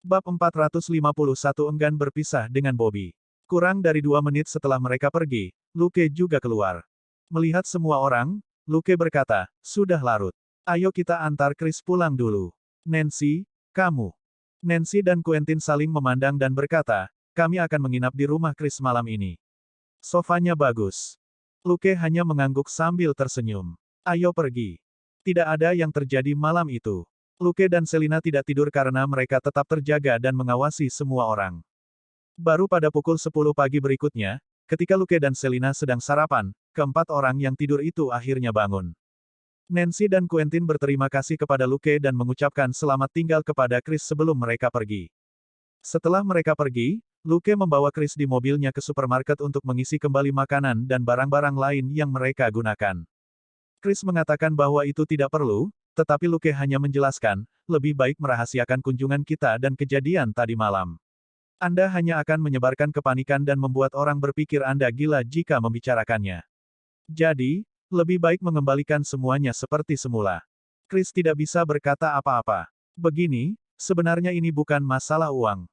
Bab 451 enggan berpisah dengan Bobby. Kurang dari 2 menit setelah mereka pergi, Luke juga keluar. Melihat semua orang, Luke berkata, sudah larut. Ayo kita antar Chris pulang dulu. Nancy, kamu. Nancy dan Quentin saling memandang dan berkata, kami akan menginap di rumah Chris malam ini. Sofanya bagus. Luke hanya mengangguk sambil tersenyum. Ayo pergi. Tidak ada yang terjadi malam itu. Luke dan Selina tidak tidur karena mereka tetap terjaga dan mengawasi semua orang. Baru pada pukul 10 pagi berikutnya, ketika Luke dan Selina sedang sarapan, keempat orang yang tidur itu akhirnya bangun. Nancy dan Quentin berterima kasih kepada Luke dan mengucapkan selamat tinggal kepada Chris sebelum mereka pergi. Setelah mereka pergi, Luke membawa Chris di mobilnya ke supermarket untuk mengisi kembali makanan dan barang-barang lain yang mereka gunakan. Chris mengatakan bahwa itu tidak perlu, tetapi Luke hanya menjelaskan, lebih baik merahasiakan kunjungan kita dan kejadian tadi malam. Anda hanya akan menyebarkan kepanikan dan membuat orang berpikir Anda gila jika membicarakannya. Jadi, lebih baik mengembalikan semuanya seperti semula. Chris tidak bisa berkata apa-apa. Begini, sebenarnya ini bukan masalah uang.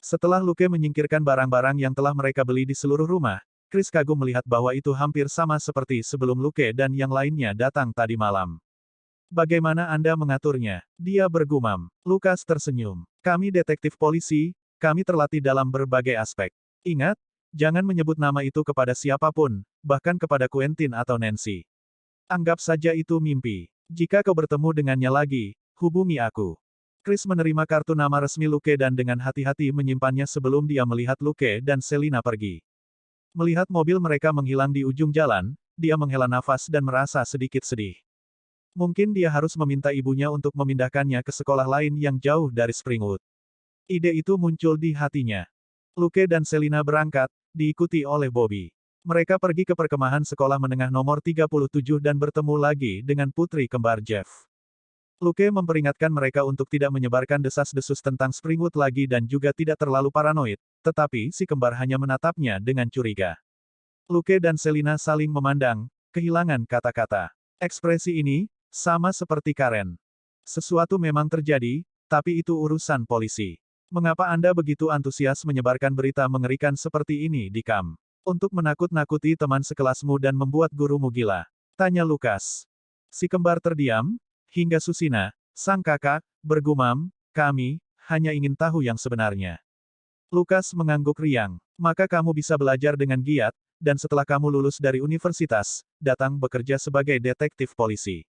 Setelah Luke menyingkirkan barang-barang yang telah mereka beli di seluruh rumah, Chris kagum melihat bahwa itu hampir sama seperti sebelum Luke dan yang lainnya datang tadi malam. Bagaimana Anda mengaturnya? Dia bergumam. Lukas tersenyum. Kami detektif polisi, kami terlatih dalam berbagai aspek. Ingat, jangan menyebut nama itu kepada siapapun, bahkan kepada Quentin atau Nancy. Anggap saja itu mimpi. Jika kau bertemu dengannya lagi, hubungi aku. Chris menerima kartu nama resmi Luke dan dengan hati-hati menyimpannya sebelum dia melihat Luke dan Selina pergi. Melihat mobil mereka menghilang di ujung jalan, dia menghela nafas dan merasa sedikit sedih. Mungkin dia harus meminta ibunya untuk memindahkannya ke sekolah lain yang jauh dari Springwood. Ide itu muncul di hatinya. Luke dan Selina berangkat, diikuti oleh Bobby. Mereka pergi ke perkemahan sekolah menengah nomor 37 dan bertemu lagi dengan putri kembar Jeff. Luke memperingatkan mereka untuk tidak menyebarkan desas-desus tentang Springwood lagi dan juga tidak terlalu paranoid, tetapi si kembar hanya menatapnya dengan curiga. Luke dan Selina saling memandang, kehilangan kata-kata. Ekspresi ini, sama seperti Karen. Sesuatu memang terjadi, tapi itu urusan polisi. Mengapa Anda begitu antusias menyebarkan berita mengerikan seperti ini di kamp? Untuk menakut-nakuti teman sekelasmu dan membuat gurumu gila? Tanya Lukas. Si kembar terdiam, hingga Susina, sang kakak, bergumam, kami, hanya ingin tahu yang sebenarnya. Lukas mengangguk riang. Maka kamu bisa belajar dengan giat, dan setelah kamu lulus dari universitas, datang bekerja sebagai detektif polisi.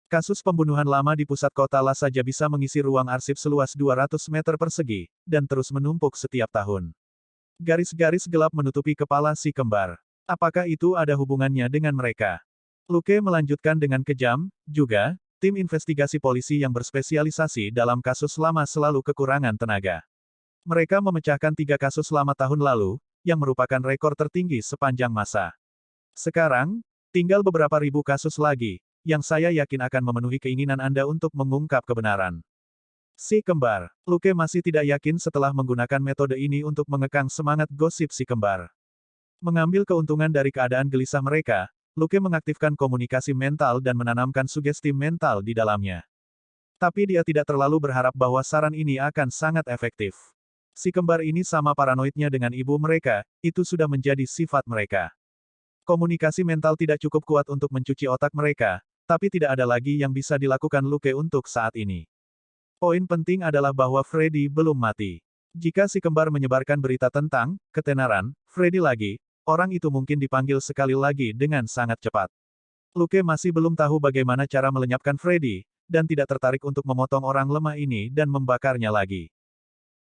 Kasus pembunuhan lama di pusat kota lah saja bisa mengisi ruang arsip seluas 200 meter persegi, dan terus menumpuk setiap tahun. Garis-garis gelap menutupi kepala si kembar. Apakah itu ada hubungannya dengan mereka? Luke melanjutkan dengan kejam, juga, tim investigasi polisi yang berspesialisasi dalam kasus lama selalu kekurangan tenaga. Mereka memecahkan 3 kasus lama tahun lalu, yang merupakan rekor tertinggi sepanjang masa. Sekarang, tinggal beberapa ribu kasus lagi, yang saya yakin akan memenuhi keinginan Anda untuk mengungkap kebenaran. Si kembar. Luke masih tidak yakin setelah menggunakan metode ini untuk mengekang semangat gosip si kembar. Mengambil keuntungan dari keadaan gelisah mereka, Luke mengaktifkan komunikasi mental dan menanamkan sugesti mental di dalamnya. Tapi dia tidak terlalu berharap bahwa saran ini akan sangat efektif. Si kembar ini sama paranoidnya dengan ibu mereka, itu sudah menjadi sifat mereka. Komunikasi mental tidak cukup kuat untuk mencuci otak mereka, tapi tidak ada lagi yang bisa dilakukan Luke untuk saat ini. Poin penting adalah bahwa Freddy belum mati. Jika si kembar menyebarkan berita tentang ketenaran Freddy lagi, orang itu mungkin dipanggil sekali lagi dengan sangat cepat. Luke masih belum tahu bagaimana cara melenyapkan Freddy, dan tidak tertarik untuk memotong orang lemah ini dan membakarnya lagi.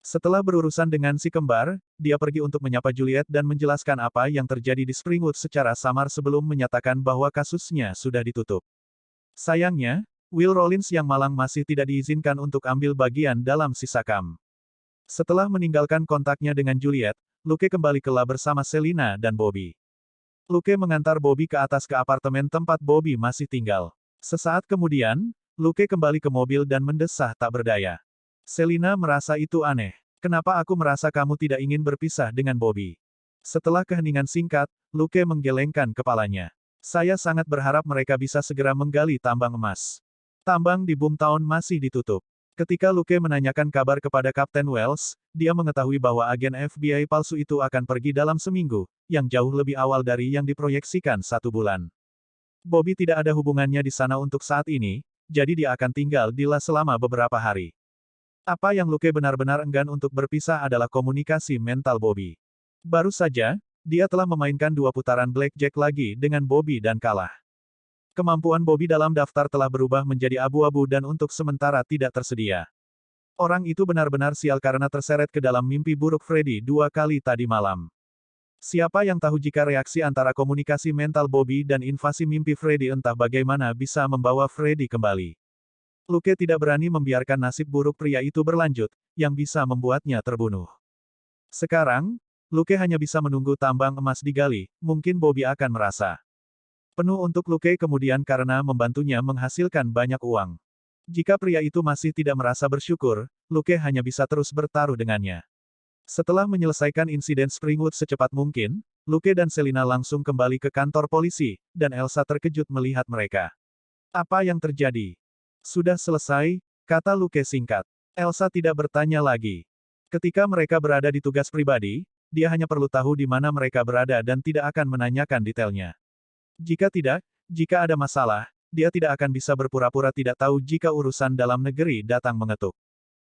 Setelah berurusan dengan si kembar, dia pergi untuk menyapa Juliet dan menjelaskan apa yang terjadi di Springwood secara samar sebelum menyatakan bahwa kasusnya sudah ditutup. Sayangnya, Will Rollins yang malang masih tidak diizinkan untuk ambil bagian dalam sisa kamp. Setelah meninggalkan kontaknya dengan Juliet, Luke kembali ke lab bersama Selina dan Bobby. Luke mengantar Bobby ke atas ke apartemen tempat Bobby masih tinggal. Sesaat kemudian, Luke kembali ke mobil dan mendesah tak berdaya. Selina merasa itu aneh. Kenapa aku merasa kamu tidak ingin berpisah dengan Bobby? Setelah keheningan singkat, Luke menggelengkan kepalanya. Saya sangat berharap mereka bisa segera menggali tambang emas. Tambang di Boomtown masih ditutup. Ketika Luke menanyakan kabar kepada Kapten Wells, dia mengetahui bahwa agen FBI palsu itu akan pergi dalam seminggu, yang jauh lebih awal dari yang diproyeksikan 1 bulan. Bobby tidak ada hubungannya di sana untuk saat ini, jadi dia akan tinggal di La selama beberapa hari. Apa yang Luke benar-benar enggan untuk berpisah adalah komunikasi mental Bobby. Baru saja, dia telah memainkan 2 putaran blackjack lagi dengan Bobby dan kalah. Kemampuan Bobby dalam daftar telah berubah menjadi abu-abu dan untuk sementara tidak tersedia. Orang itu benar-benar sial karena terseret ke dalam mimpi buruk Freddy 2 kali tadi malam. Siapa yang tahu jika reaksi antara komunikasi mental Bobby dan invasi mimpi Freddy entah bagaimana bisa membawa Freddy kembali. Luke tidak berani membiarkan nasib buruk pria itu berlanjut, yang bisa membuatnya terbunuh. Sekarang, Luke hanya bisa menunggu tambang emas digali, mungkin Bobby akan merasa penuh untuk Luke kemudian karena membantunya menghasilkan banyak uang. Jika pria itu masih tidak merasa bersyukur, Luke hanya bisa terus bertaruh dengannya. Setelah menyelesaikan insiden Springwood secepat mungkin, Luke dan Selina langsung kembali ke kantor polisi, dan Elsa terkejut melihat mereka. Apa yang terjadi? Sudah selesai, kata Luke singkat. Elsa tidak bertanya lagi. Ketika mereka berada di tugas pribadi, dia hanya perlu tahu di mana mereka berada dan tidak akan menanyakan detailnya. Jika ada masalah, dia tidak akan bisa berpura-pura tidak tahu jika urusan dalam negeri datang mengetuk.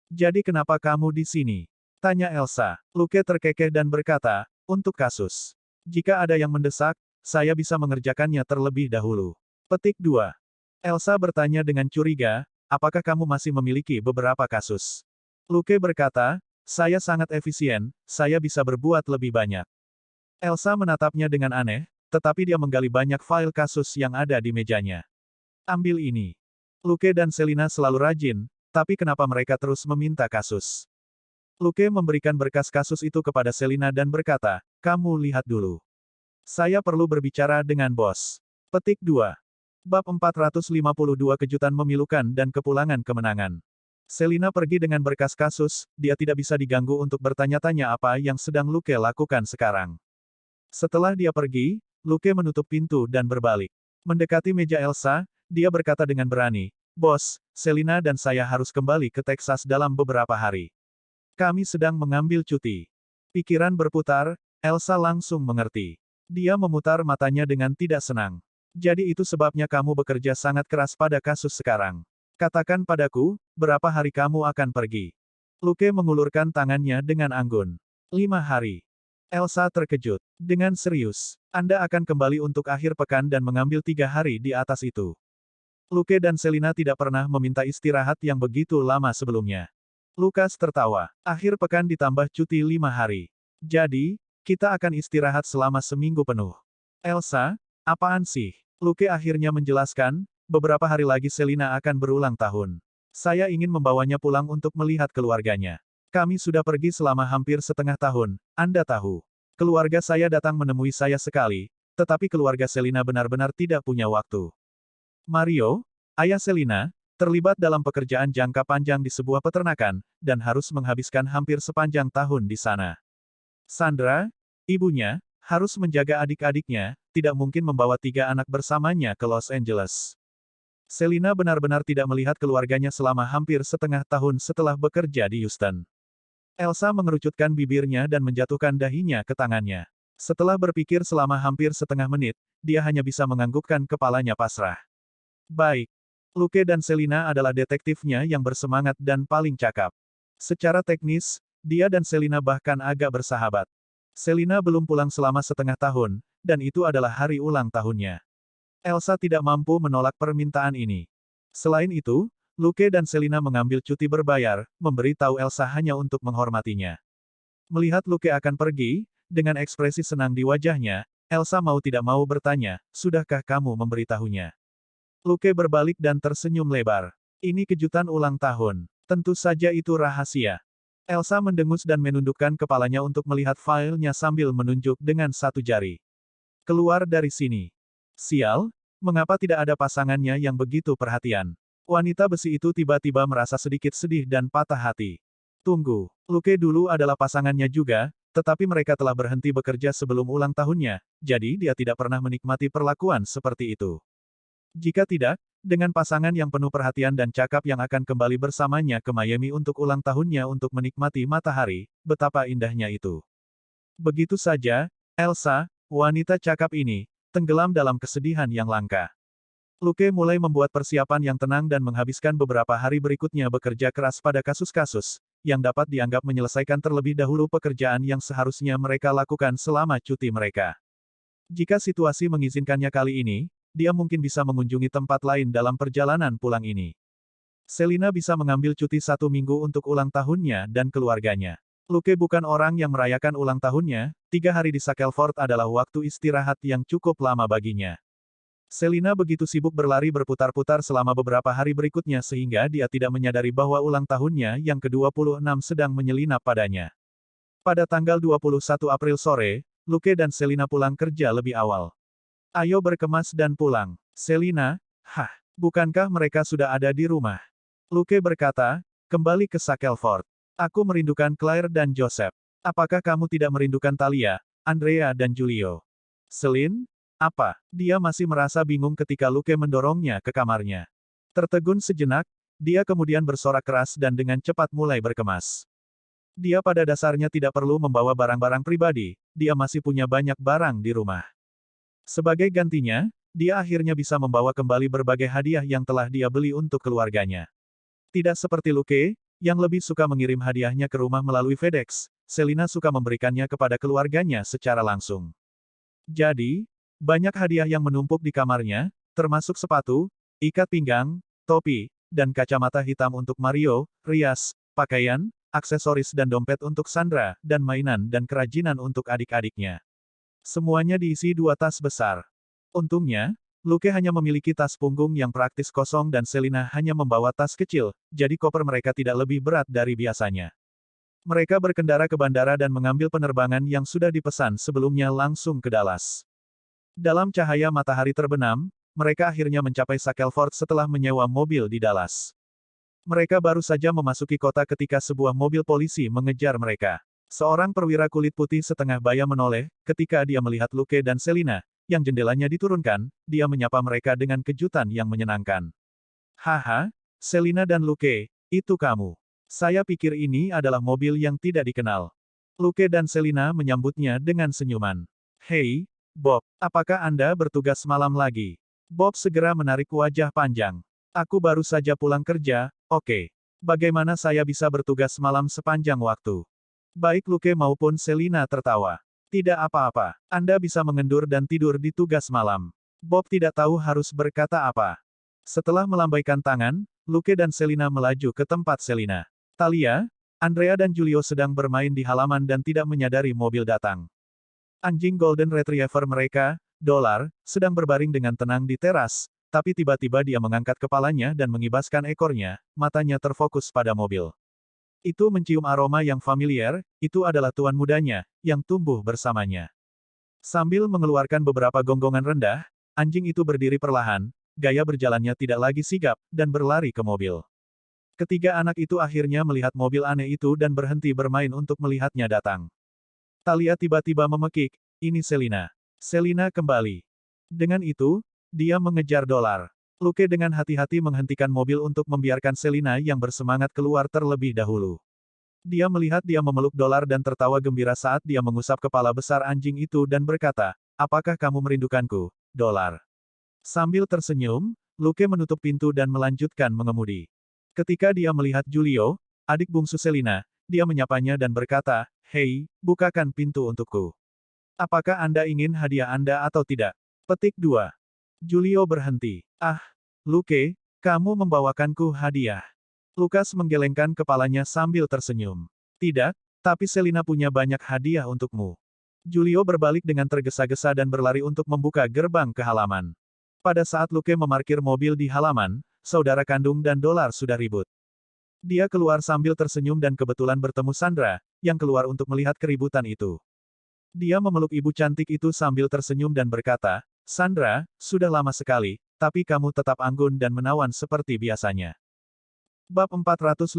Jadi kenapa kamu di sini? Tanya Elsa. Luke terkekeh dan berkata, untuk kasus. Jika ada yang mendesak, saya bisa mengerjakannya terlebih dahulu. Petik 2. Elsa bertanya dengan curiga, apakah kamu masih memiliki beberapa kasus? Luke berkata, saya sangat efisien, saya bisa berbuat lebih banyak. Elsa menatapnya dengan aneh, tetapi dia menggali banyak file kasus yang ada di mejanya. Ambil ini. Luke dan Selina selalu rajin, tapi kenapa mereka terus meminta kasus? Luke memberikan berkas kasus itu kepada Selina dan berkata, kamu lihat dulu. Saya perlu berbicara dengan bos. Petik 2. Bab 452 Kejutan Memilukan dan Kepulangan Kemenangan. Selina pergi dengan berkas kasus, dia tidak bisa diganggu untuk bertanya-tanya apa yang sedang Luke lakukan sekarang. Setelah dia pergi, Luke menutup pintu dan berbalik. Mendekati meja Elsa, dia berkata dengan berani, Bos, Selina dan saya harus kembali ke Texas dalam beberapa hari. Kami sedang mengambil cuti. Pikiran berputar, Elsa langsung mengerti. Dia memutar matanya dengan tidak senang. Jadi itu sebabnya kamu bekerja sangat keras pada kasus sekarang. Katakan padaku, berapa hari kamu akan pergi? Luke mengulurkan tangannya dengan anggun. 5 hari. Elsa terkejut. Dengan serius. Anda akan kembali untuk akhir pekan dan mengambil 3 hari di atas itu. Luke dan Selina tidak pernah meminta istirahat yang begitu lama sebelumnya. Lukas tertawa. Akhir pekan ditambah cuti 5 hari. Jadi, kita akan istirahat selama seminggu penuh. Elsa, apaan sih? Luke akhirnya menjelaskan, beberapa hari lagi Selina akan berulang tahun. Saya ingin membawanya pulang untuk melihat keluarganya. Kami sudah pergi selama hampir setengah tahun, Anda tahu. Keluarga saya datang menemui saya sekali, tetapi keluarga Selina benar-benar tidak punya waktu. Mario, ayah Selina, terlibat dalam pekerjaan jangka panjang di sebuah peternakan, dan harus menghabiskan hampir sepanjang tahun di sana. Sandra, ibunya, harus menjaga adik-adiknya, tidak mungkin membawa 3 anak bersamanya ke Los Angeles. Selina benar-benar tidak melihat keluarganya selama hampir setengah tahun setelah bekerja di Houston. Elsa mengerucutkan bibirnya dan menjatuhkan dahinya ke tangannya. Setelah berpikir selama hampir setengah menit, dia hanya bisa menganggukkan kepalanya pasrah. Baik. Luke dan Selina adalah detektifnya yang bersemangat dan paling cakap. Secara teknis, dia dan Selina bahkan agak bersahabat. Selina belum pulang selama setengah tahun, dan itu adalah hari ulang tahunnya. Elsa tidak mampu menolak permintaan ini. Selain itu, Luke dan Selina mengambil cuti berbayar, memberi tahu Elsa hanya untuk menghormatinya. Melihat Luke akan pergi, dengan ekspresi senang di wajahnya, Elsa mau tidak mau bertanya, sudahkah kamu memberitahunya? Luke berbalik dan tersenyum lebar. Ini kejutan ulang tahun. Tentu saja itu rahasia. Elsa mendengus dan menundukkan kepalanya untuk melihat filenya sambil menunjuk dengan satu jari. Keluar dari sini. Sial, mengapa tidak ada pasangannya yang begitu perhatian? Wanita besi itu tiba-tiba merasa sedikit sedih dan patah hati. Tunggu, Luke dulu adalah pasangannya juga, tetapi mereka telah berhenti bekerja sebelum ulang tahunnya, jadi dia tidak pernah menikmati perlakuan seperti itu. Jika tidak, Dengan pasangan yang penuh perhatian dan cakap yang akan kembali bersamanya ke Miami untuk ulang tahunnya untuk menikmati matahari, betapa indahnya itu. Begitu saja, Elsa, wanita cakap ini, tenggelam dalam kesedihan yang langka. Luke mulai membuat persiapan yang tenang dan menghabiskan beberapa hari berikutnya bekerja keras pada kasus-kasus, yang dapat dianggap menyelesaikan terlebih dahulu pekerjaan yang seharusnya mereka lakukan selama cuti mereka. Jika situasi mengizinkannya kali ini, dia mungkin bisa mengunjungi tempat lain dalam perjalanan pulang ini. Selina bisa mengambil cuti 1 minggu untuk ulang tahunnya dan keluarganya. Luke bukan orang yang merayakan ulang tahunnya, 3 hari di Shackelford adalah waktu istirahat yang cukup lama baginya. Selina begitu sibuk berlari berputar-putar selama beberapa hari berikutnya sehingga dia tidak menyadari bahwa ulang tahunnya yang ke-26 sedang menyelinap padanya. Pada tanggal 21 April sore, Luke dan Selina pulang kerja lebih awal. Ayo berkemas dan pulang. Selina, bukankah mereka sudah ada di rumah? Luke berkata, kembali ke Shackelford. Aku merindukan Claire dan Joseph. Apakah kamu tidak merindukan Talia, Andrea dan Julio? Selin? Apa? Dia masih merasa bingung ketika Luke mendorongnya ke kamarnya. Tertegun sejenak, dia kemudian bersorak keras dan dengan cepat mulai berkemas. Dia pada dasarnya tidak perlu membawa barang-barang pribadi, dia masih punya banyak barang di rumah. Sebagai gantinya, dia akhirnya bisa membawa kembali berbagai hadiah yang telah dia beli untuk keluarganya. Tidak seperti Luke, yang lebih suka mengirim hadiahnya ke rumah melalui FedEx, Selina suka memberikannya kepada keluarganya secara langsung. Jadi, banyak hadiah yang menumpuk di kamarnya, termasuk sepatu, ikat pinggang, topi, dan kacamata hitam untuk Mario, rias, pakaian, aksesoris dan dompet untuk Sandra, dan mainan dan kerajinan untuk adik-adiknya. Semuanya diisi 2 tas besar. Untungnya, Luke hanya memiliki tas punggung yang praktis kosong dan Selina hanya membawa tas kecil, jadi koper mereka tidak lebih berat dari biasanya. Mereka berkendara ke bandara dan mengambil penerbangan yang sudah dipesan sebelumnya langsung ke Dallas. Dalam cahaya matahari terbenam, mereka akhirnya mencapai Shackelford setelah menyewa mobil di Dallas. Mereka baru saja memasuki kota ketika sebuah mobil polisi mengejar mereka. Seorang perwira kulit putih setengah baya menoleh, ketika dia melihat Luke dan Selina, yang jendelanya diturunkan, dia menyapa mereka dengan kejutan yang menyenangkan. Haha, Selina dan Luke, itu kamu. Saya pikir ini adalah mobil yang tidak dikenal. Luke dan Selina menyambutnya dengan senyuman. Hei, Bob, apakah Anda bertugas malam lagi? Bob segera menarik wajah panjang. Aku baru saja pulang kerja, oke. Bagaimana saya bisa bertugas malam sepanjang waktu? Baik Luke maupun Selina tertawa. Tidak apa-apa, Anda bisa mengendur dan tidur di tugas malam. Bob tidak tahu harus berkata apa. Setelah melambaikan tangan, Luke dan Selina melaju ke tempat Selina. Talia, Andrea dan Julio sedang bermain di halaman dan tidak menyadari mobil datang. Anjing Golden Retriever mereka, Dolar, sedang berbaring dengan tenang di teras, tapi tiba-tiba dia mengangkat kepalanya dan mengibaskan ekornya, matanya terfokus pada mobil. Itu mencium aroma yang familiar, itu adalah tuan mudanya, yang tumbuh bersamanya. Sambil mengeluarkan beberapa gonggongan rendah, anjing itu berdiri perlahan, gaya berjalannya tidak lagi sigap, dan berlari ke mobil. Ketiga anak itu akhirnya melihat mobil aneh itu dan berhenti bermain untuk melihatnya datang. Talia tiba-tiba memekik, ini Selina. Selina kembali. Dengan itu, dia mengejar Dolar. Luke dengan hati-hati menghentikan mobil untuk membiarkan Selina yang bersemangat keluar terlebih dahulu. Dia melihat dia memeluk Dolar dan tertawa gembira saat dia mengusap kepala besar anjing itu dan berkata, apakah kamu merindukanku, Dolar? Sambil tersenyum, Luke menutup pintu dan melanjutkan mengemudi. Ketika dia melihat Julio, adik bungsu Selina, dia menyapanya dan berkata, hei, bukakan pintu untukku. Apakah Anda ingin hadiah Anda atau tidak? Petik 2. Julio berhenti. Ah, Luke, kamu membawakanku hadiah. Lukas menggelengkan kepalanya sambil tersenyum. Tidak, tapi Selina punya banyak hadiah untukmu. Julio berbalik dengan tergesa-gesa dan berlari untuk membuka gerbang ke halaman. Pada saat Luke memarkir mobil di halaman, saudara kandung dan Dolar sudah ribut. Dia keluar sambil tersenyum dan kebetulan bertemu Sandra, yang keluar untuk melihat keributan itu. Dia memeluk ibu cantik itu sambil tersenyum dan berkata, Sandra, sudah lama sekali, tapi kamu tetap anggun dan menawan seperti biasanya. Bab 453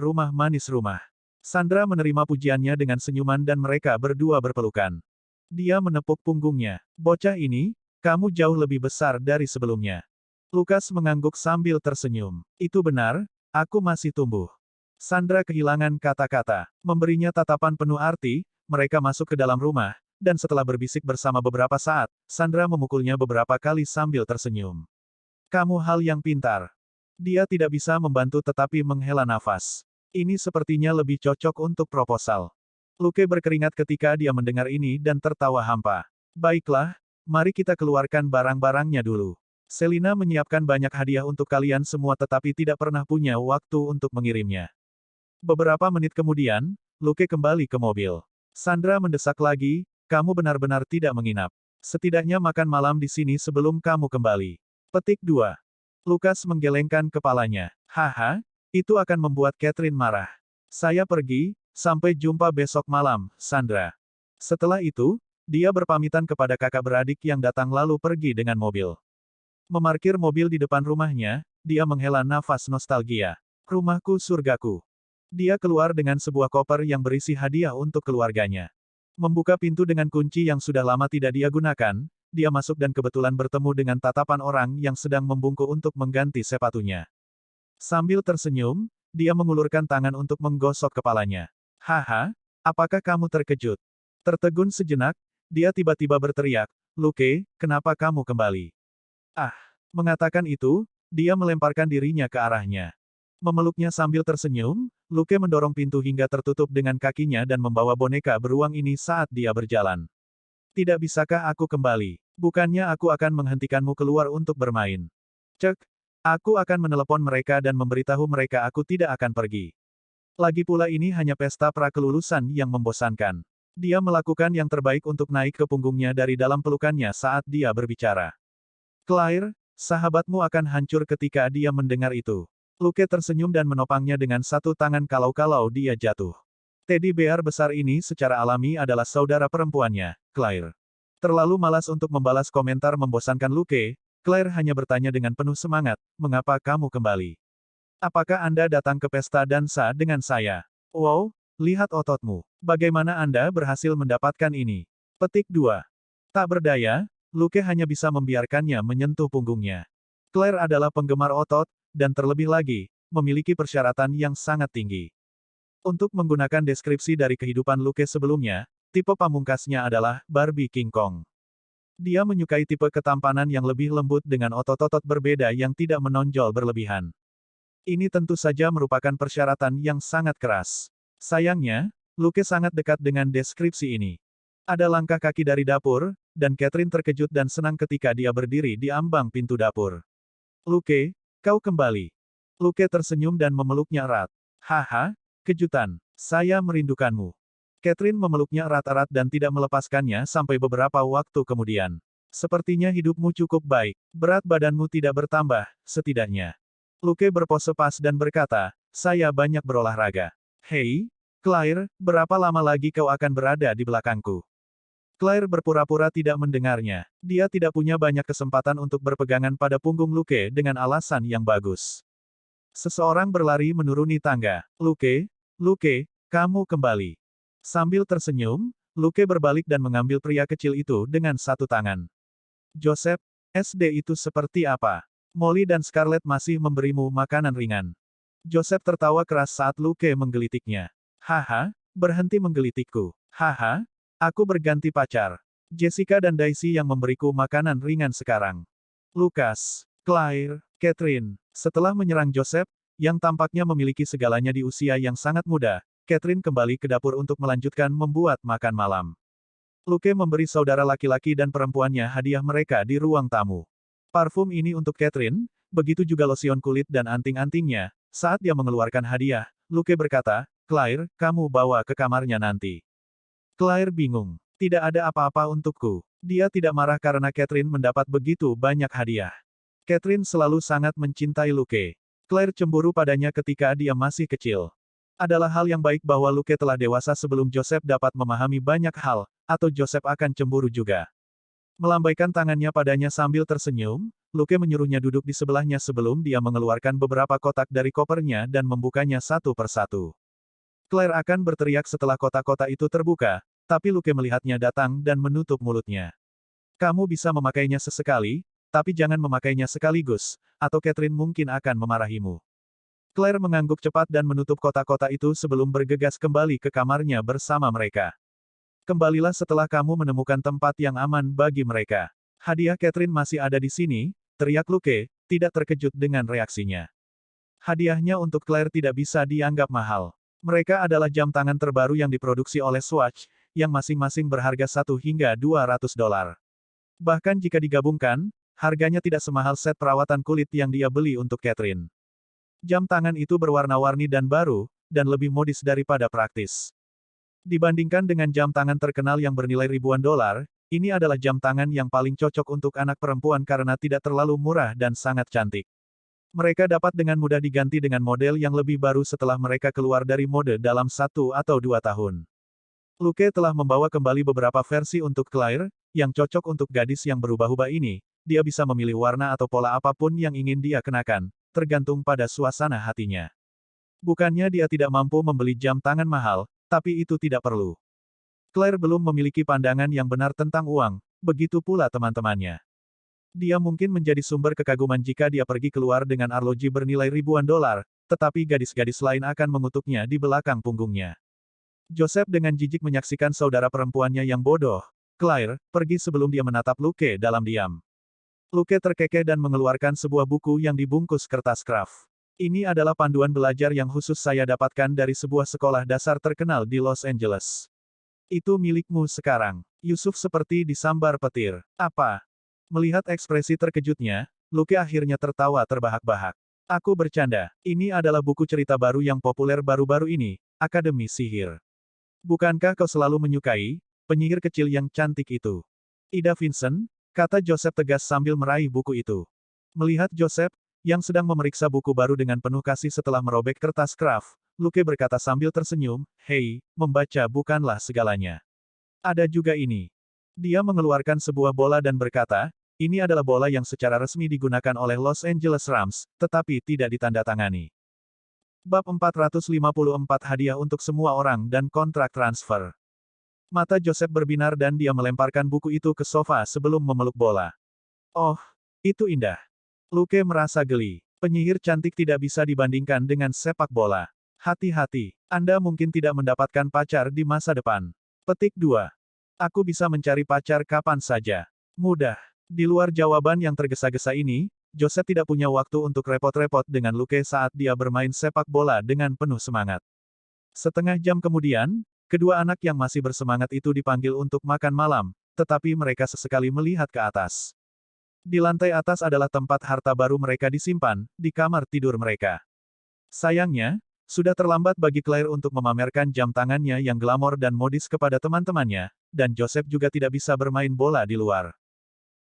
Rumah Manis Rumah. Sandra menerima pujiannya dengan senyuman dan mereka berdua berpelukan. Dia menepuk punggungnya. Bocah ini, kamu jauh lebih besar dari sebelumnya. Lukas mengangguk sambil tersenyum. Itu benar, aku masih tumbuh. Sandra kehilangan kata-kata. Memberinya tatapan penuh arti, mereka masuk ke dalam rumah, dan setelah berbisik bersama beberapa saat, Sandra memukulnya beberapa kali sambil tersenyum. Kamu hal yang pintar. Dia tidak bisa membantu tetapi menghela nafas. Ini sepertinya lebih cocok untuk proposal. Luke berkeringat ketika dia mendengar ini dan tertawa hampa. Baiklah, mari kita keluarkan barang-barangnya dulu. Selina menyiapkan banyak hadiah untuk kalian semua tetapi tidak pernah punya waktu untuk mengirimnya. Beberapa menit kemudian, Luke kembali ke mobil. Sandra mendesak lagi, kamu benar-benar tidak menginap. Setidaknya makan malam di sini sebelum kamu kembali. Petik 2. Lukas menggelengkan kepalanya. Haha, itu akan membuat Catherine marah. Saya pergi, sampai jumpa besok malam, Sandra. Setelah itu, dia berpamitan kepada kakak beradik yang datang lalu pergi dengan mobil. Memarkir mobil di depan rumahnya, dia menghela nafas nostalgia. Rumahku surgaku. Dia keluar dengan sebuah koper yang berisi hadiah untuk keluarganya. Membuka pintu dengan kunci yang sudah lama tidak dia gunakan, dia masuk dan kebetulan bertemu dengan tatapan orang yang sedang membungkuk untuk mengganti sepatunya. Sambil tersenyum, dia mengulurkan tangan untuk menggosok kepalanya. Haha, apakah kamu terkejut? Tertegun sejenak, dia tiba-tiba berteriak, Luke, kenapa kamu kembali? Ah, mengatakan itu, dia melemparkan dirinya ke arahnya. Memeluknya sambil tersenyum, Luke mendorong pintu hingga tertutup dengan kakinya dan membawa boneka beruang ini saat dia berjalan. Tidak bisakah aku kembali? Bukannya aku akan menghentikanmu keluar untuk bermain. Cek, aku akan menelepon mereka dan memberitahu mereka aku tidak akan pergi. Lagi pula ini hanya pesta prakelulusan yang membosankan. Dia melakukan yang terbaik untuk naik ke punggungnya dari dalam pelukannya saat dia berbicara. Claire, sahabatmu akan hancur ketika dia mendengar itu. Luke tersenyum dan menopangnya dengan satu tangan kalau-kalau dia jatuh. Teddy bear besar ini secara alami adalah saudara perempuannya, Claire. Terlalu malas untuk membalas komentar membosankan Luke, Claire hanya bertanya dengan penuh semangat, mengapa kamu kembali? Apakah Anda datang ke pesta dansa dengan saya? Wow, lihat ototmu. Bagaimana Anda berhasil mendapatkan ini? Petik 2. Tak berdaya, Luke hanya bisa membiarkannya menyentuh punggungnya. Claire adalah penggemar otot, dan terlebih lagi, memiliki persyaratan yang sangat tinggi. Untuk menggunakan deskripsi dari kehidupan Luke sebelumnya, tipe pamungkasnya adalah Barbie King Kong. Dia menyukai tipe ketampanan yang lebih lembut dengan otot-otot berbeda yang tidak menonjol berlebihan. Ini tentu saja merupakan persyaratan yang sangat keras. Sayangnya, Luke sangat dekat dengan deskripsi ini. Ada langkah kaki dari dapur, dan Catherine terkejut dan senang ketika dia berdiri di ambang pintu dapur. Luke, kau kembali. Luke tersenyum dan memeluknya erat. Haha, kejutan. Saya merindukanmu. Catherine memeluknya erat-erat dan tidak melepaskannya sampai beberapa waktu kemudian. Sepertinya hidupmu cukup baik. Berat badanmu tidak bertambah, setidaknya. Luke berpose pas dan berkata, saya banyak berolahraga. Hei, Claire, berapa lama lagi kau akan berada di belakangku? Claire berpura-pura tidak mendengarnya. Dia tidak punya banyak kesempatan untuk berpegangan pada punggung Luke dengan alasan yang bagus. Seseorang berlari menuruni tangga. Luke, kamu kembali. Sambil tersenyum, Luke berbalik dan mengambil pria kecil itu dengan satu tangan. Joseph, SD itu seperti apa? Molly dan Scarlett masih memberimu makanan ringan. Joseph tertawa keras saat Luke menggelitiknya. Haha, berhenti menggelitikku. Haha, aku berganti pacar. Jessica dan Daisy yang memberiku makanan ringan sekarang. Lukas, Claire, Catherine. Setelah menyerang Joseph, yang tampaknya memiliki segalanya di usia yang sangat muda, Catherine kembali ke dapur untuk melanjutkan membuat makan malam. Luke memberi saudara laki-laki dan perempuannya hadiah mereka di ruang tamu. Parfum ini untuk Catherine, begitu juga lotion kulit dan anting-antingnya. Saat dia mengeluarkan hadiah, Luke berkata, Claire, kamu bawa ke kamarnya nanti. Claire bingung. Tidak ada apa-apa untukku. Dia tidak marah karena Catherine mendapat begitu banyak hadiah. Catherine selalu sangat mencintai Luke. Claire cemburu padanya ketika dia masih kecil. Adalah hal yang baik bahwa Luke telah dewasa sebelum Joseph dapat memahami banyak hal, atau Joseph akan cemburu juga. Melambaikan tangannya padanya sambil tersenyum, Luke menyuruhnya duduk di sebelahnya sebelum dia mengeluarkan beberapa kotak dari kopernya dan membukanya satu persatu. Claire akan berteriak setelah kotak-kotak itu terbuka, tapi Luke melihatnya datang dan menutup mulutnya. Kamu bisa memakainya sesekali, tapi jangan memakainya sekaligus, atau Catherine mungkin akan memarahimu. Claire mengangguk cepat dan menutup kotak-kotak itu sebelum bergegas kembali ke kamarnya bersama mereka. Kembalilah setelah kamu menemukan tempat yang aman bagi mereka. Hadiah Catherine masih ada di sini, teriak Luke, tidak terkejut dengan reaksinya. Hadiahnya untuk Claire tidak bisa dianggap mahal. Mereka adalah jam tangan terbaru yang diproduksi oleh Swatch, yang masing-masing berharga 1 hingga $200. Bahkan jika digabungkan, harganya tidak semahal set perawatan kulit yang dia beli untuk Catherine. Jam tangan itu berwarna-warni dan baru, dan lebih modis daripada praktis. Dibandingkan dengan jam tangan terkenal yang bernilai ribuan dolar, ini adalah jam tangan yang paling cocok untuk anak perempuan karena tidak terlalu murah dan sangat cantik. Mereka dapat dengan mudah diganti dengan model yang lebih baru setelah mereka keluar dari mode dalam 1 atau 2 tahun. Luke telah membawa kembali beberapa versi untuk Claire, yang cocok untuk gadis yang berubah-ubah ini. Dia bisa memilih warna atau pola apapun yang ingin dia kenakan, tergantung pada suasana hatinya. Bukannya dia tidak mampu membeli jam tangan mahal, tapi itu tidak perlu. Claire belum memiliki pandangan yang benar tentang uang, begitu pula teman-temannya. Dia mungkin menjadi sumber kekaguman jika dia pergi keluar dengan arloji bernilai ribuan dolar, tetapi gadis-gadis lain akan mengutuknya di belakang punggungnya. Joseph dengan jijik menyaksikan saudara perempuannya yang bodoh. Claire, pergi sebelum dia menatap Luke dalam diam. Luke terkekeh dan mengeluarkan sebuah buku yang dibungkus kertas kraft. Ini adalah panduan belajar yang khusus saya dapatkan dari sebuah sekolah dasar terkenal di Los Angeles. Itu milikmu sekarang. Yusuf seperti disambar petir. Apa? Melihat ekspresi terkejutnya, Luke akhirnya tertawa terbahak-bahak. Aku bercanda. Ini adalah buku cerita baru yang populer baru-baru ini, Akademi Sihir. Bukankah kau selalu menyukai penyihir kecil yang cantik itu? Ida Vincent, kata Joseph tegas sambil meraih buku itu. Melihat Joseph, yang sedang memeriksa buku baru dengan penuh kasih setelah merobek kertas kraft, Luke berkata sambil tersenyum, "Hei, membaca bukanlah segalanya. Ada juga ini." Dia mengeluarkan sebuah bola dan berkata, "Ini adalah bola yang secara resmi digunakan oleh Los Angeles Rams, tetapi tidak ditandatangani." Bab 454 Hadiah untuk semua orang dan kontrak transfer. Mata Joseph berbinar dan dia melemparkan buku itu ke sofa sebelum memeluk bola. Oh, itu indah. Luke merasa geli. Penyihir cantik tidak bisa dibandingkan dengan sepak bola. Hati-hati, Anda mungkin tidak mendapatkan pacar di masa depan. Petik 2. Aku bisa mencari pacar kapan saja. Mudah. Di luar jawaban yang tergesa-gesa ini, Joseph tidak punya waktu untuk repot-repot dengan Luke saat dia bermain sepak bola dengan penuh semangat. Setengah jam kemudian, kedua anak yang masih bersemangat itu dipanggil untuk makan malam, tetapi mereka sesekali melihat ke atas. Di lantai atas adalah tempat harta baru mereka disimpan, di kamar tidur mereka. Sayangnya, sudah terlambat bagi Claire untuk memamerkan jam tangannya yang glamor dan modis kepada teman-temannya, dan Joseph juga tidak bisa bermain bola di luar.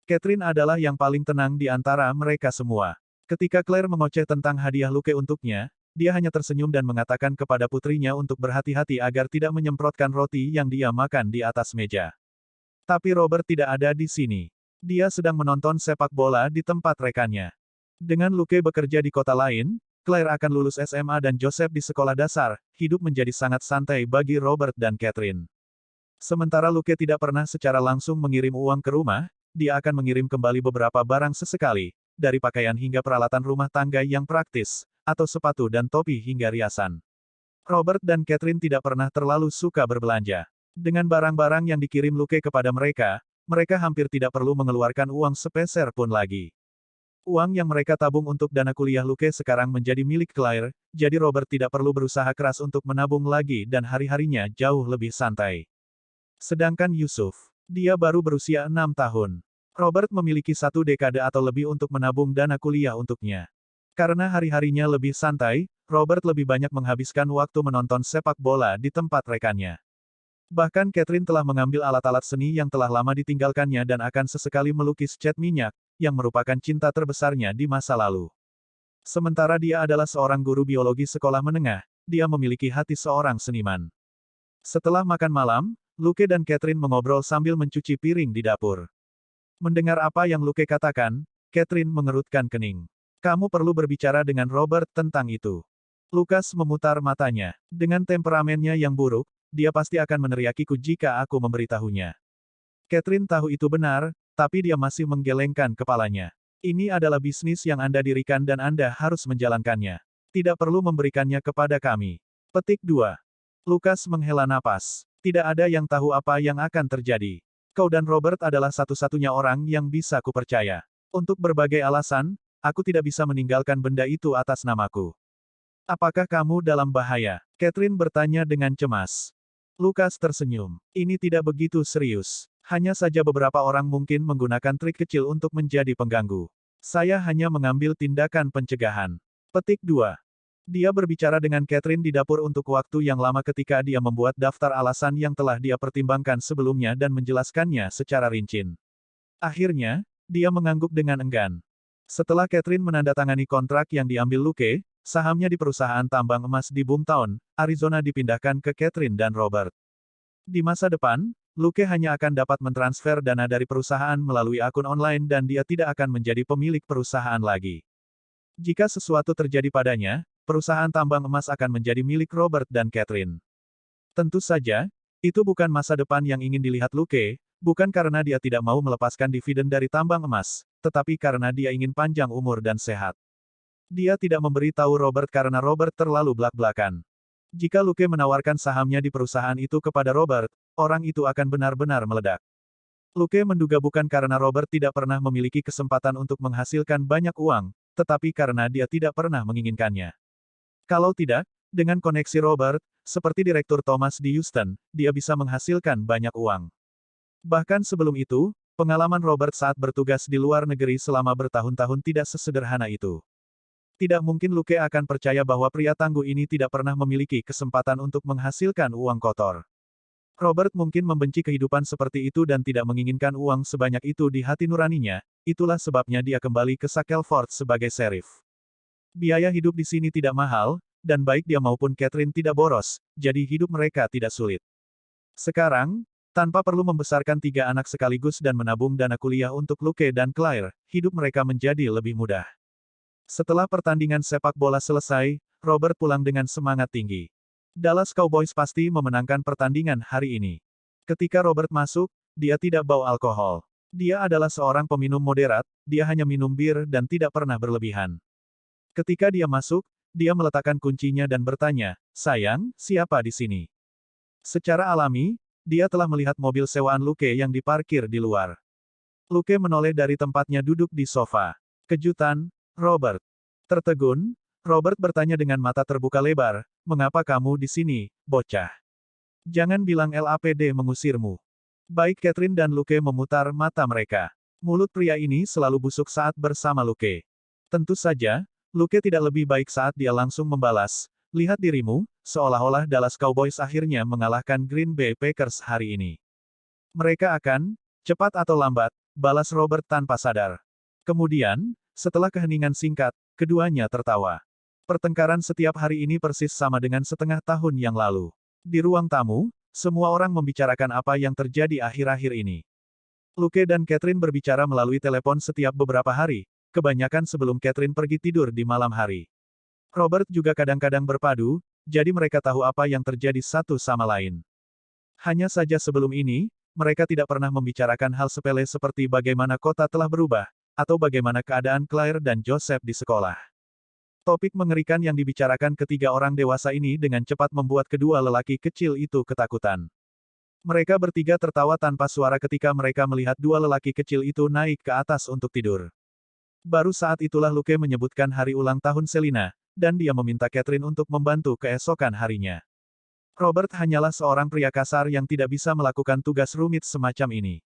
Catherine adalah yang paling tenang di antara mereka semua. Ketika Claire mengoceh tentang hadiah Luke untuknya, dia hanya tersenyum dan mengatakan kepada putrinya untuk berhati-hati agar tidak menyemprotkan roti yang dia makan di atas meja. Tapi Robert tidak ada di sini. Dia sedang menonton sepak bola di tempat rekannya. Dengan Luke bekerja di kota lain, Claire akan lulus SMA dan Joseph di sekolah dasar, hidup menjadi sangat santai bagi Robert dan Catherine. Sementara Luke tidak pernah secara langsung mengirim uang ke rumah, dia akan mengirim kembali beberapa barang sesekali, dari pakaian hingga peralatan rumah tangga yang praktis, atau sepatu dan topi hingga riasan. Robert dan Catherine tidak pernah terlalu suka berbelanja. Dengan barang-barang yang dikirim Luke kepada mereka, mereka hampir tidak perlu mengeluarkan uang sepeser pun lagi. Uang yang mereka tabung untuk dana kuliah Luke sekarang menjadi milik Claire, jadi Robert tidak perlu berusaha keras untuk menabung lagi dan hari-harinya jauh lebih santai. Sedangkan Yusuf, dia baru berusia 6 tahun. Robert memiliki 1 dekade atau lebih untuk menabung dana kuliah untuknya. Karena hari-harinya lebih santai, Robert lebih banyak menghabiskan waktu menonton sepak bola di tempat rekannya. Bahkan Catherine telah mengambil alat-alat seni yang telah lama ditinggalkannya dan akan sesekali melukis cat minyak, yang merupakan cinta terbesarnya di masa lalu. Sementara dia adalah seorang guru biologi sekolah menengah, dia memiliki hati seorang seniman. Setelah makan malam, Luke dan Catherine mengobrol sambil mencuci piring di dapur. Mendengar apa yang Luke katakan, Catherine mengerutkan kening. Kamu perlu berbicara dengan Robert tentang itu. Lukas memutar matanya. Dengan temperamennya yang buruk, dia pasti akan meneriakiku jika aku memberitahunya. Catherine tahu itu benar, tapi dia masih menggelengkan kepalanya. Ini adalah bisnis yang Anda dirikan dan Anda harus menjalankannya. Tidak perlu memberikannya kepada kami. Petik 2. Lukas menghela napas. Tidak ada yang tahu apa yang akan terjadi. Kau dan Robert adalah satu-satunya orang yang bisa kupercaya. Untuk berbagai alasan, aku tidak bisa meninggalkan benda itu atas namaku. Apakah kamu dalam bahaya? Catherine bertanya dengan cemas. Lukas tersenyum. Ini tidak begitu serius. Hanya saja beberapa orang mungkin menggunakan trik kecil untuk menjadi pengganggu. Saya hanya mengambil tindakan pencegahan. Petik 2. Dia berbicara dengan Catherine di dapur untuk waktu yang lama ketika dia membuat daftar alasan yang telah dia pertimbangkan sebelumnya dan menjelaskannya secara rinci. Akhirnya, dia mengangguk dengan enggan. Setelah Catherine menandatangani kontrak yang diambil Luke, sahamnya di perusahaan tambang emas di Boomtown, Arizona dipindahkan ke Catherine dan Robert. Di masa depan, Luke hanya akan dapat mentransfer dana dari perusahaan melalui akun online dan dia tidak akan menjadi pemilik perusahaan lagi. Jika sesuatu terjadi padanya, perusahaan tambang emas akan menjadi milik Robert dan Catherine. Tentu saja, itu bukan masa depan yang ingin dilihat Luke, bukan karena dia tidak mau melepaskan dividen dari tambang emas, tetapi karena dia ingin panjang umur dan sehat. Dia tidak memberi tahu Robert karena Robert terlalu blak-blakan. Jika Luke menawarkan sahamnya di perusahaan itu kepada Robert, orang itu akan benar-benar meledak. Luke menduga bukan karena Robert tidak pernah memiliki kesempatan untuk menghasilkan banyak uang, tetapi karena dia tidak pernah menginginkannya. Kalau tidak, dengan koneksi Robert, seperti Direktur Thomas di Houston, dia bisa menghasilkan banyak uang. Bahkan sebelum itu, pengalaman Robert saat bertugas di luar negeri selama bertahun-tahun tidak sesederhana itu. Tidak mungkin Luke akan percaya bahwa pria tangguh ini tidak pernah memiliki kesempatan untuk menghasilkan uang kotor. Robert mungkin membenci kehidupan seperti itu dan tidak menginginkan uang sebanyak itu di hati nuraninya, itulah sebabnya dia kembali ke Shackelford sebagai sheriff. Biaya hidup di sini tidak mahal, dan baik dia maupun Catherine tidak boros, jadi hidup mereka tidak sulit. Sekarang, tanpa perlu membesarkan 3 anak sekaligus dan menabung dana kuliah untuk Luke dan Claire, hidup mereka menjadi lebih mudah. Setelah pertandingan sepak bola selesai, Robert pulang dengan semangat tinggi. Dallas Cowboys pasti memenangkan pertandingan hari ini. Ketika Robert masuk, dia tidak bau alkohol. Dia adalah seorang peminum moderat, dia hanya minum bir dan tidak pernah berlebihan. Ketika dia masuk, dia meletakkan kuncinya dan bertanya, "Sayang, siapa di sini?" Secara alami, dia telah melihat mobil sewaan Luke yang diparkir di luar. Luke menoleh dari tempatnya duduk di sofa. Kejutan, Robert. Tertegun, Robert bertanya dengan mata terbuka lebar, "Mengapa kamu di sini, bocah? Jangan bilang LAPD mengusirmu." Baik Catherine dan Luke memutar mata mereka. Mulut pria ini selalu busuk saat bersama Luke. Tentu saja, Luke tidak lebih baik saat dia langsung membalas, "Lihat dirimu, seolah-olah Dallas Cowboys akhirnya mengalahkan Green Bay Packers hari ini. Mereka akan, cepat atau lambat, balas Robert tanpa sadar." Kemudian, setelah keheningan singkat, keduanya tertawa. Pertengkaran setiap hari ini persis sama dengan setengah tahun yang lalu. Di ruang tamu, semua orang membicarakan apa yang terjadi akhir-akhir ini. Luke dan Catherine berbicara melalui telepon setiap beberapa hari, kebanyakan sebelum Catherine pergi tidur di malam hari. Robert juga kadang-kadang berpadu, jadi mereka tahu apa yang terjadi satu sama lain. Hanya saja sebelum ini, mereka tidak pernah membicarakan hal sepele seperti bagaimana kota telah berubah, atau bagaimana keadaan Claire dan Joseph di sekolah. Topik mengerikan yang dibicarakan ketiga orang dewasa ini dengan cepat membuat kedua lelaki kecil itu ketakutan. Mereka bertiga tertawa tanpa suara ketika mereka melihat dua lelaki kecil itu naik ke atas untuk tidur. Baru saat itulah Luke menyebutkan hari ulang tahun Selina, dan dia meminta Catherine untuk membantu keesokan harinya. Robert hanyalah seorang pria kasar yang tidak bisa melakukan tugas rumit semacam ini.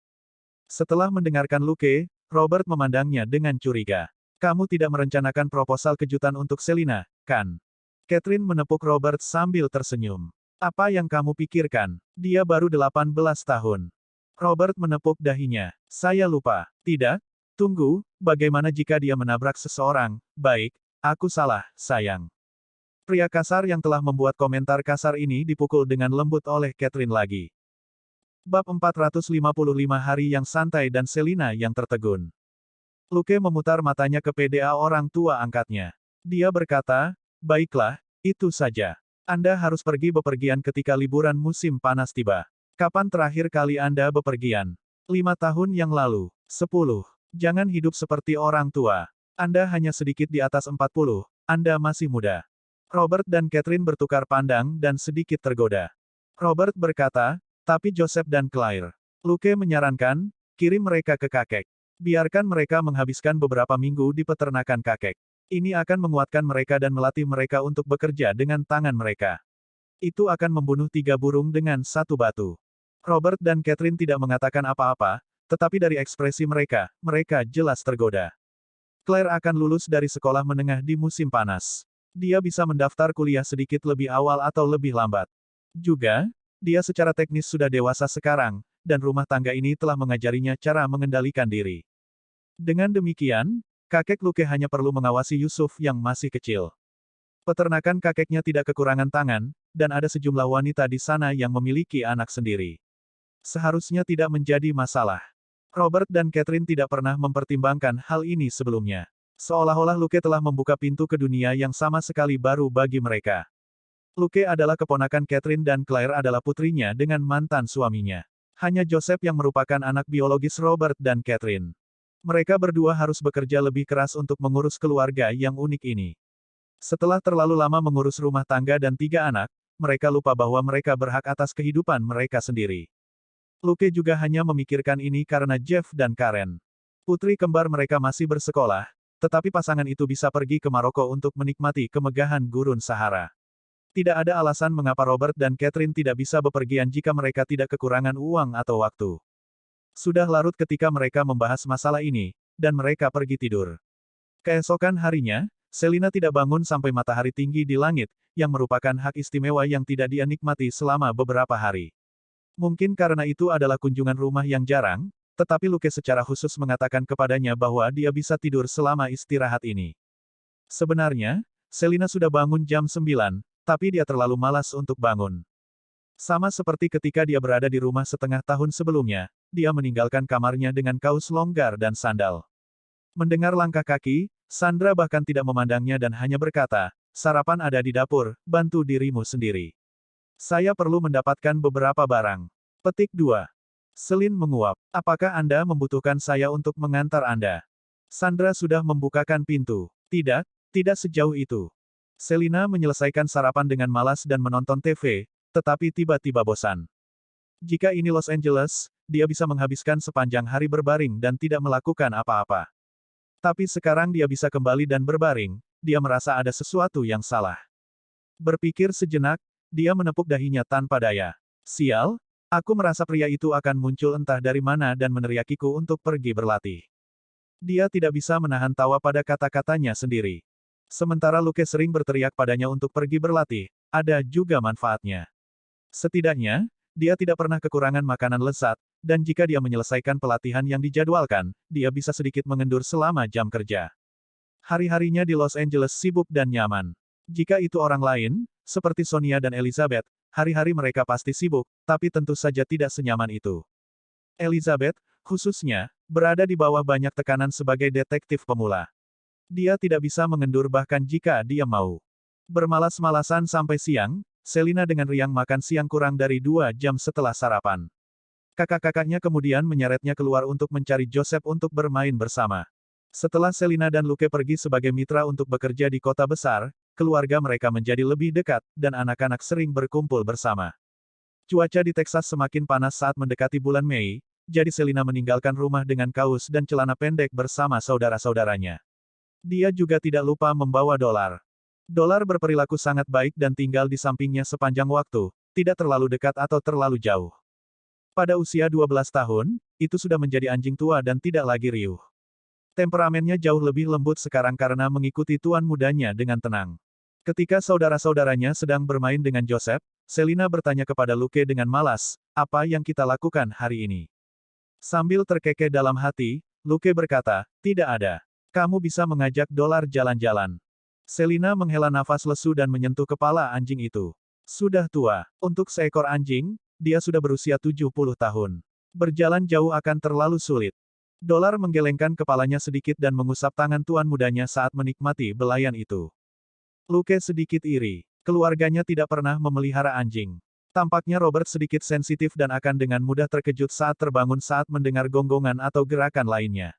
Setelah mendengarkan Luke, Robert memandangnya dengan curiga. "Kamu tidak merencanakan proposal kejutan untuk Selina, kan?" Catherine menepuk Robert sambil tersenyum. "Apa yang kamu pikirkan? Dia baru 18 tahun." Robert menepuk dahinya. "Saya lupa." "Tidak? Tunggu, bagaimana jika dia menabrak seseorang?" "Baik, aku salah, sayang." Pria kasar yang telah membuat komentar kasar ini dipukul dengan lembut oleh Catherine lagi. Bab 455 Hari yang santai dan Selina yang tertegun. Luke memutar matanya ke PDA orang tua angkatnya. Dia berkata, "Baiklah, itu saja. Anda harus pergi bepergian ketika liburan musim panas tiba. Kapan terakhir kali Anda bepergian?" 5 tahun yang lalu. 10. Jangan hidup seperti orang tua. Anda hanya sedikit di atas 40, Anda masih muda. Robert dan Catherine bertukar pandang dan sedikit tergoda. Robert berkata, tapi Joseph dan Claire. Luke menyarankan, kirim mereka ke kakek. Biarkan mereka menghabiskan beberapa minggu di peternakan kakek. Ini akan menguatkan mereka dan melatih mereka untuk bekerja dengan tangan mereka. Itu akan membunuh 3 burung dengan 1 batu. Robert dan Catherine tidak mengatakan apa-apa, tetapi dari ekspresi mereka, mereka jelas tergoda. Claire akan lulus dari sekolah menengah di musim panas. Dia bisa mendaftar kuliah sedikit lebih awal atau lebih lambat. Juga, dia secara teknis sudah dewasa sekarang, dan rumah tangga ini telah mengajarinya cara mengendalikan diri. Dengan demikian, kakek Luke hanya perlu mengawasi Yusuf yang masih kecil. Peternakan kakeknya tidak kekurangan tangan, dan ada sejumlah wanita di sana yang memiliki anak sendiri. Seharusnya tidak menjadi masalah. Robert dan Catherine tidak pernah mempertimbangkan hal ini sebelumnya. Seolah-olah Luke telah membuka pintu ke dunia yang sama sekali baru bagi mereka. Luke adalah keponakan Catherine dan Claire adalah putrinya dengan mantan suaminya. Hanya Joseph yang merupakan anak biologis Robert dan Catherine. Mereka berdua harus bekerja lebih keras untuk mengurus keluarga yang unik ini. Setelah terlalu lama mengurus rumah tangga dan 3 anak, mereka lupa bahwa mereka berhak atas kehidupan mereka sendiri. Luke juga hanya memikirkan ini karena Jeff dan Karen. Putri kembar mereka masih bersekolah, tetapi pasangan itu bisa pergi ke Maroko untuk menikmati kemegahan gurun Sahara. Tidak ada alasan mengapa Robert dan Catherine tidak bisa bepergian jika mereka tidak kekurangan uang atau waktu. Sudah larut ketika mereka membahas masalah ini, dan mereka pergi tidur. Keesokan harinya, Selina tidak bangun sampai matahari tinggi di langit, yang merupakan hak istimewa yang tidak dia nikmati selama beberapa hari. Mungkin karena itu adalah kunjungan rumah yang jarang, tetapi Luke secara khusus mengatakan kepadanya bahwa dia bisa tidur selama istirahat ini. Sebenarnya, Selina sudah bangun jam 9, tapi dia terlalu malas untuk bangun. Sama seperti ketika dia berada di rumah setengah tahun sebelumnya, dia meninggalkan kamarnya dengan kaus longgar dan sandal. Mendengar langkah kaki, Sandra bahkan tidak memandangnya dan hanya berkata, sarapan ada di dapur, bantu dirimu sendiri. Saya perlu mendapatkan beberapa barang. Petik 2. Selin menguap. Apakah Anda membutuhkan saya untuk mengantar Anda? Sandra sudah membukakan pintu. Tidak, tidak sejauh itu. Selina menyelesaikan sarapan dengan malas dan menonton TV, tetapi tiba-tiba bosan. Jika ini Los Angeles, dia bisa menghabiskan sepanjang hari berbaring dan tidak melakukan apa-apa. Tapi sekarang dia bisa kembali dan berbaring, dia merasa ada sesuatu yang salah. Berpikir sejenak, dia menepuk dahinya tanpa daya. Sial, aku merasa pria itu akan muncul entah dari mana dan meneriakiku untuk pergi berlatih. Dia tidak bisa menahan tawa pada kata-katanya sendiri. Sementara Luke sering berteriak padanya untuk pergi berlatih, ada juga manfaatnya. Setidaknya, dia tidak pernah kekurangan makanan lezat, dan jika dia menyelesaikan pelatihan yang dijadwalkan, dia bisa sedikit mengendur selama jam kerja. Hari-harinya di Los Angeles sibuk dan nyaman. Jika itu orang lain, seperti Sonia dan Elizabeth, hari-hari mereka pasti sibuk, tapi tentu saja tidak senyaman itu. Elizabeth, khususnya, berada di bawah banyak tekanan sebagai detektif pemula. Dia tidak bisa mengendur bahkan jika dia mau. Bermalas-malasan sampai siang, Selina dengan riang makan siang kurang dari 2 jam setelah sarapan. Kakak-kakaknya kemudian menyeretnya keluar untuk mencari Joseph untuk bermain bersama. Setelah Selina dan Luke pergi sebagai mitra untuk bekerja di kota besar, keluarga mereka menjadi lebih dekat, dan anak-anak sering berkumpul bersama. Cuaca di Texas semakin panas saat mendekati bulan Mei, jadi Selina meninggalkan rumah dengan kaus dan celana pendek bersama saudara-saudaranya. Dia juga tidak lupa membawa dolar. Dolar berperilaku sangat baik dan tinggal di sampingnya sepanjang waktu, tidak terlalu dekat atau terlalu jauh. Pada usia 12 tahun, itu sudah menjadi anjing tua dan tidak lagi riuh. Temperamennya jauh lebih lembut sekarang karena mengikuti tuan mudanya dengan tenang. Ketika saudara-saudaranya sedang bermain dengan Joseph, Selina bertanya kepada Luke dengan malas, apa yang kita lakukan hari ini? Sambil terkekeh dalam hati, Luke berkata, tidak ada. Kamu bisa mengajak dolar jalan-jalan. Selina menghela nafas lesu dan menyentuh kepala anjing itu. Sudah tua. Untuk seekor anjing, dia sudah berusia 70 tahun. Berjalan jauh akan terlalu sulit. Dolar menggelengkan kepalanya sedikit dan mengusap tangan tuan mudanya saat menikmati belayan itu. Luke sedikit iri. Keluarganya tidak pernah memelihara anjing. Tampaknya Robert sedikit sensitif dan akan dengan mudah terkejut saat terbangun saat mendengar gonggongan atau gerakan lainnya.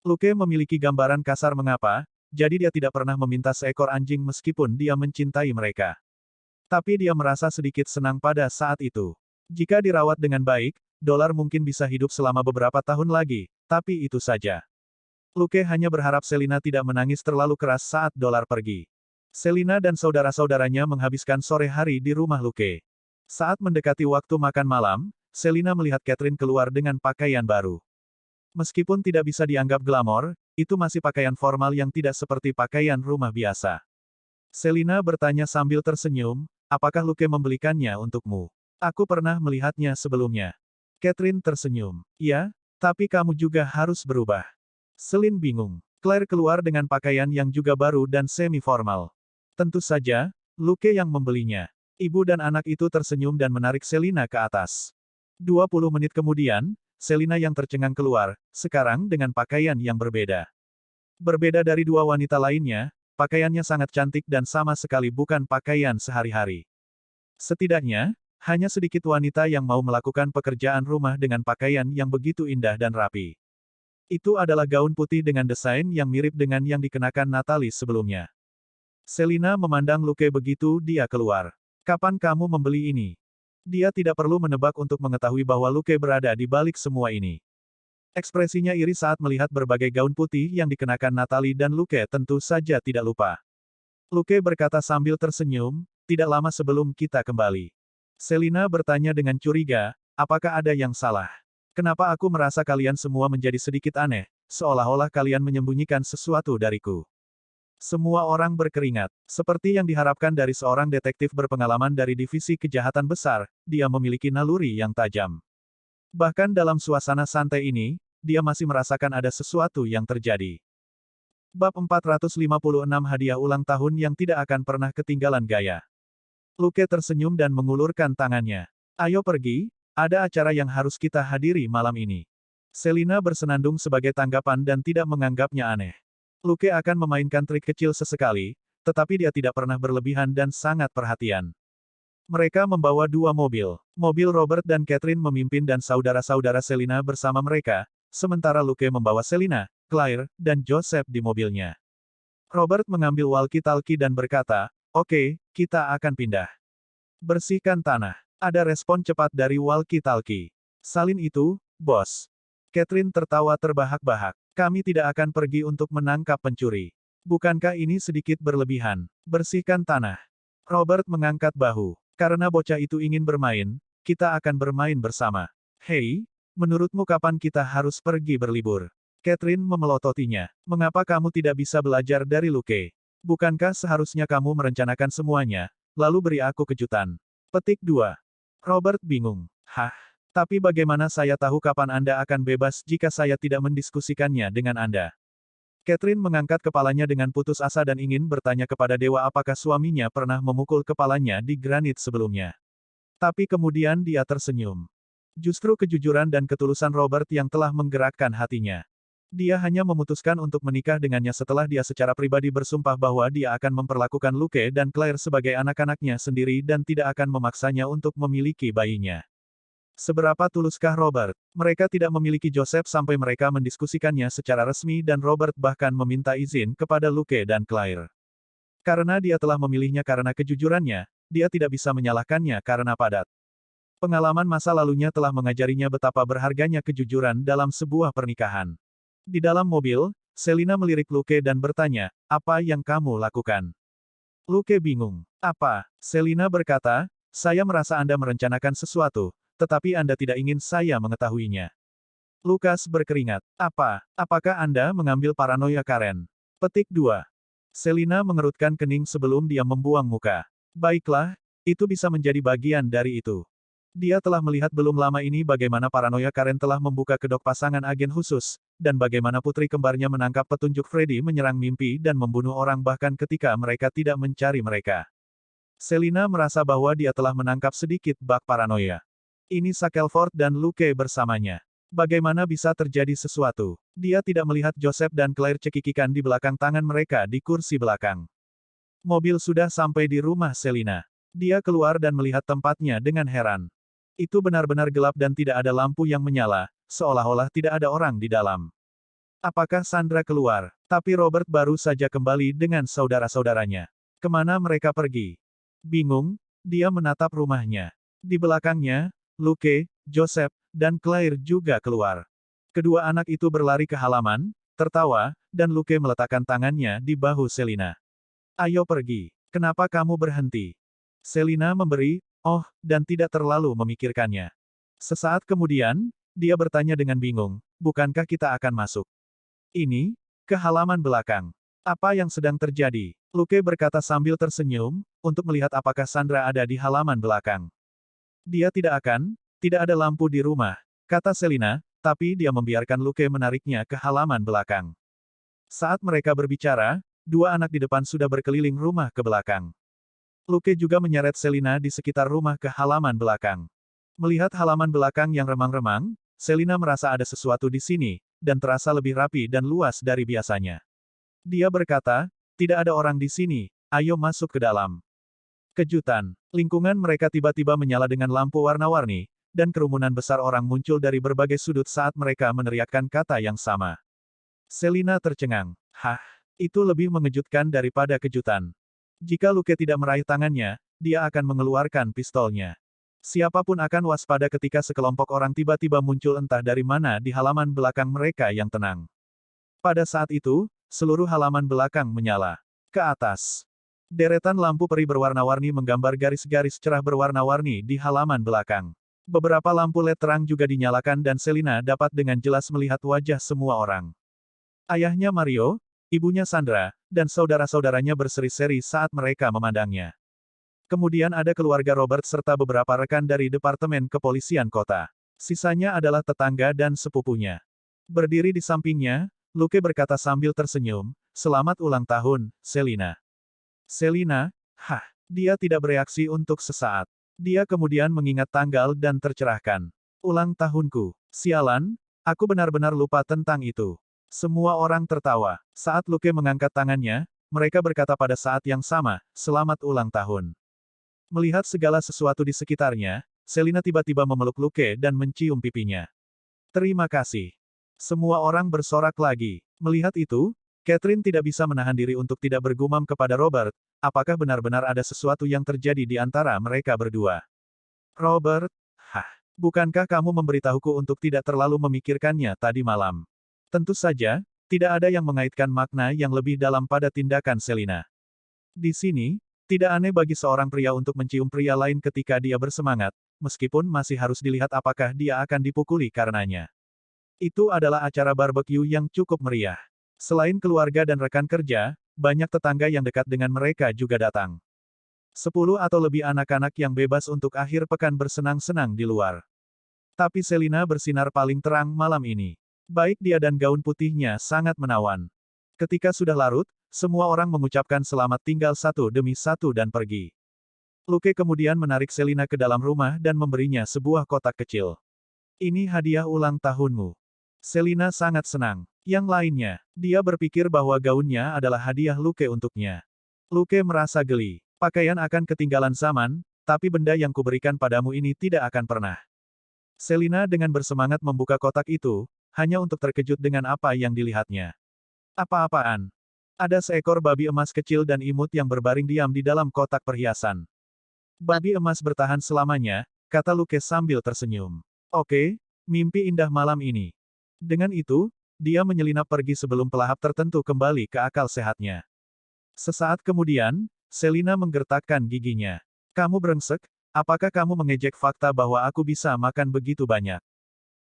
Luke memiliki gambaran kasar mengapa, jadi dia tidak pernah meminta seekor anjing meskipun dia mencintai mereka. Tapi dia merasa sedikit senang pada saat itu. Jika dirawat dengan baik, dolar mungkin bisa hidup selama beberapa tahun lagi, tapi itu saja. Luke hanya berharap Selina tidak menangis terlalu keras saat dolar pergi. Selina dan saudara-saudaranya menghabiskan sore hari di rumah Luke. Saat mendekati waktu makan malam, Selina melihat Catherine keluar dengan pakaian baru. Meskipun tidak bisa dianggap glamor, itu masih pakaian formal yang tidak seperti pakaian rumah biasa. Selina bertanya sambil tersenyum, apakah Luke membelikannya untukmu? Aku pernah melihatnya sebelumnya. Catherine tersenyum. Ya, tapi kamu juga harus berubah. Selin bingung. Claire keluar dengan pakaian yang juga baru dan semi-formal. Tentu saja, Luke yang membelinya. Ibu dan anak itu tersenyum dan menarik Selina ke atas. 20 menit kemudian, Selina yang tercengang keluar, sekarang dengan pakaian yang berbeda. Berbeda dari dua wanita lainnya, pakaiannya sangat cantik dan sama sekali bukan pakaian sehari-hari. Setidaknya, hanya sedikit wanita yang mau melakukan pekerjaan rumah dengan pakaian yang begitu indah dan rapi. Itu adalah gaun putih dengan desain yang mirip dengan yang dikenakan Natalie sebelumnya. Selina memandang Luke begitu dia keluar. Kapan kamu membeli ini? Dia tidak perlu menebak untuk mengetahui bahwa Luke berada di balik semua ini. Ekspresinya iri saat melihat berbagai gaun putih yang dikenakan Natalie dan Luke tentu saja tidak lupa. Luke berkata sambil tersenyum, tidak lama sebelum kita kembali. Selina bertanya dengan curiga, apakah ada yang salah? Kenapa aku merasa kalian semua menjadi sedikit aneh, seolah-olah kalian menyembunyikan sesuatu dariku? Semua orang berkeringat. Seperti yang diharapkan dari seorang detektif berpengalaman dari divisi kejahatan besar, dia memiliki naluri yang tajam. Bahkan dalam suasana santai ini, dia masih merasakan ada sesuatu yang terjadi. Bab 456 Hadiah ulang tahun yang tidak akan pernah ketinggalan gaya. Luke tersenyum dan mengulurkan tangannya. Ayo pergi, ada acara yang harus kita hadiri malam ini. Selina bersenandung sebagai tanggapan dan tidak menganggapnya aneh. Luke akan memainkan trik kecil sesekali, tetapi dia tidak pernah berlebihan dan sangat perhatian. Mereka membawa dua mobil. Mobil Robert dan Catherine memimpin dan saudara-saudara Selina bersama mereka, sementara Luke membawa Selina, Claire, dan Joseph di mobilnya. Robert mengambil walkie-talkie dan berkata, "Oke, kita akan pindah. Bersihkan tanah." Ada respon cepat dari walkie-talkie. "Salin itu, bos." Catherine tertawa terbahak-bahak. "Kami tidak akan pergi untuk menangkap pencuri. Bukankah ini sedikit berlebihan? Bersihkan tanah." Robert mengangkat bahu. "Karena bocah itu ingin bermain, kita akan bermain bersama." "Hei, menurutmu kapan kita harus pergi berlibur?" Catherine memelototinya. "Mengapa kamu tidak bisa belajar dari Luke? Bukankah seharusnya kamu merencanakan semuanya, lalu beri aku kejutan?" Petik 2. Robert bingung. "Hah? Tapi bagaimana saya tahu kapan Anda akan bebas jika saya tidak mendiskusikannya dengan Anda?" Catherine mengangkat kepalanya dengan putus asa dan ingin bertanya kepada dewa apakah suaminya pernah memukul kepalanya di granit sebelumnya. Tapi kemudian dia tersenyum. Justru kejujuran dan ketulusan Robert yang telah menggerakkan hatinya. Dia hanya memutuskan untuk menikah dengannya setelah dia secara pribadi bersumpah bahwa dia akan memperlakukan Luke dan Claire sebagai anak-anaknya sendiri dan tidak akan memaksanya untuk memiliki bayinya. Seberapa tuluskah Robert? Mereka tidak memiliki Joseph sampai mereka mendiskusikannya secara resmi dan Robert bahkan meminta izin kepada Luke dan Claire. Karena dia telah memilihnya karena kejujurannya, dia tidak bisa menyalahkannya karena padat. Pengalaman masa lalunya telah mengajarinya betapa berharganya kejujuran dalam sebuah pernikahan. Di dalam mobil, Selina melirik Luke dan bertanya, "Apa yang kamu lakukan?" Luke bingung. "Apa?" Selina berkata, "Saya merasa Anda merencanakan sesuatu, tetapi Anda tidak ingin saya mengetahuinya." Lukas berkeringat. "Apa? Apakah Anda mengambil paranoia Karen?" Petik 2. Selina mengerutkan kening sebelum dia membuang muka. "Baiklah, itu bisa menjadi bagian dari itu." Dia telah melihat belum lama ini bagaimana paranoia Karen telah membuka kedok pasangan agen khusus, dan bagaimana putri kembarnya menangkap petunjuk Freddy menyerang mimpi dan membunuh orang bahkan ketika mereka tidak mencari mereka. Selina merasa bahwa dia telah menangkap sedikit bak paranoia. Ini Shackelford dan Luke bersamanya. Bagaimana bisa terjadi sesuatu? Dia tidak melihat Joseph dan Claire cekikikan di belakang tangan mereka di kursi belakang. Mobil sudah sampai di rumah Selina. Dia keluar dan melihat tempatnya dengan heran. Itu benar-benar gelap dan tidak ada lampu yang menyala, seolah-olah tidak ada orang di dalam. Apakah Sandra keluar? Tapi Robert baru saja kembali dengan saudara-saudaranya. Kemana mereka pergi? Bingung, dia menatap rumahnya. Di belakangnya, Luke, Joseph, dan Claire juga keluar. Kedua anak itu berlari ke halaman, tertawa, dan Luke meletakkan tangannya di bahu Selina. Ayo pergi. Kenapa kamu berhenti? Selina memberi, oh, dan tidak terlalu memikirkannya. Sesaat kemudian, dia bertanya dengan bingung, bukankah kita akan masuk? Ini, ke halaman belakang. Apa yang sedang terjadi? Luke berkata sambil tersenyum, untuk melihat apakah Sandra ada di halaman belakang. Dia tidak ada lampu di rumah, kata Selina, tapi dia membiarkan Luke menariknya ke halaman belakang. Saat mereka berbicara, dua anak di depan sudah berkeliling rumah ke belakang. Luke juga menyeret Selina di sekitar rumah ke halaman belakang. Melihat halaman belakang yang remang-remang, Selina merasa ada sesuatu di sini, dan terasa lebih rapi dan luas dari biasanya. Dia berkata, tidak ada orang di sini, ayo masuk ke dalam. Kejutan, lingkungan mereka tiba-tiba menyala dengan lampu warna-warni, dan kerumunan besar orang muncul dari berbagai sudut saat mereka meneriakkan kata yang sama. Selina tercengang. Hah, itu lebih mengejutkan daripada kejutan. Jika Luke tidak meraih tangannya, dia akan mengeluarkan pistolnya. Siapapun akan waspada ketika sekelompok orang tiba-tiba muncul entah dari mana di halaman belakang mereka yang tenang. Pada saat itu, seluruh halaman belakang menyala. Ke atas. Deretan lampu peri berwarna-warni menggambar garis-garis cerah berwarna-warni di halaman belakang. Beberapa lampu LED terang juga dinyalakan dan Selina dapat dengan jelas melihat wajah semua orang. Ayahnya Mario, ibunya Sandra, dan saudara-saudaranya berseri-seri saat mereka memandangnya. Kemudian ada keluarga Robert serta beberapa rekan dari Departemen Kepolisian Kota. Sisanya adalah tetangga dan sepupunya. Berdiri di sampingnya, Luke berkata sambil tersenyum, "Selamat ulang tahun, Selina." Selina, hah, dia tidak bereaksi untuk sesaat. Dia kemudian mengingat tanggal dan tercerahkan. Ulang tahunku. Sialan, aku benar-benar lupa tentang itu. Semua orang tertawa. Saat Luke mengangkat tangannya, mereka berkata pada saat yang sama, "Selamat ulang tahun." Melihat segala sesuatu di sekitarnya, Selina tiba-tiba memeluk Luke dan mencium pipinya. Terima kasih. Semua orang bersorak lagi. Melihat itu, Catherine tidak bisa menahan diri untuk tidak bergumam kepada Robert, apakah benar-benar ada sesuatu yang terjadi di antara mereka berdua. Robert, hah, bukankah kamu memberitahuku untuk tidak terlalu memikirkannya tadi malam? Tentu saja, tidak ada yang mengaitkan makna yang lebih dalam pada tindakan Selina. Di sini, tidak aneh bagi seorang pria untuk mencium pria lain ketika dia bersemangat, meskipun masih harus dilihat apakah dia akan dipukuli karenanya. Itu adalah acara barbeque yang cukup meriah. Selain keluarga dan rekan kerja, banyak tetangga yang dekat dengan mereka juga datang. 10 atau lebih anak-anak yang bebas untuk akhir pekan bersenang-senang di luar. Tapi Selina bersinar paling terang malam ini. Baik dia dan gaun putihnya sangat menawan. Ketika sudah larut, semua orang mengucapkan selamat tinggal satu demi satu dan pergi. Luke kemudian menarik Selina ke dalam rumah dan memberinya sebuah kotak kecil. Ini hadiah ulang tahunmu. Selina sangat senang. Yang lainnya, dia berpikir bahwa gaunnya adalah hadiah Luke untuknya. Luke merasa geli. Pakaian akan ketinggalan zaman, tapi benda yang kuberikan padamu ini tidak akan pernah. Selina dengan bersemangat membuka kotak itu, hanya untuk terkejut dengan apa yang dilihatnya. Apa-apaan? Ada seekor babi emas kecil dan imut yang berbaring diam di dalam kotak perhiasan. Babi emas bertahan selamanya, kata Luke sambil tersenyum. Oke, mimpi indah malam ini. Dengan itu, dia menyelinap pergi sebelum pelahap tertentu kembali ke akal sehatnya. Sesaat kemudian, Selina menggertakkan giginya. Kamu brengsek, apakah kamu mengejek fakta bahwa aku bisa makan begitu banyak?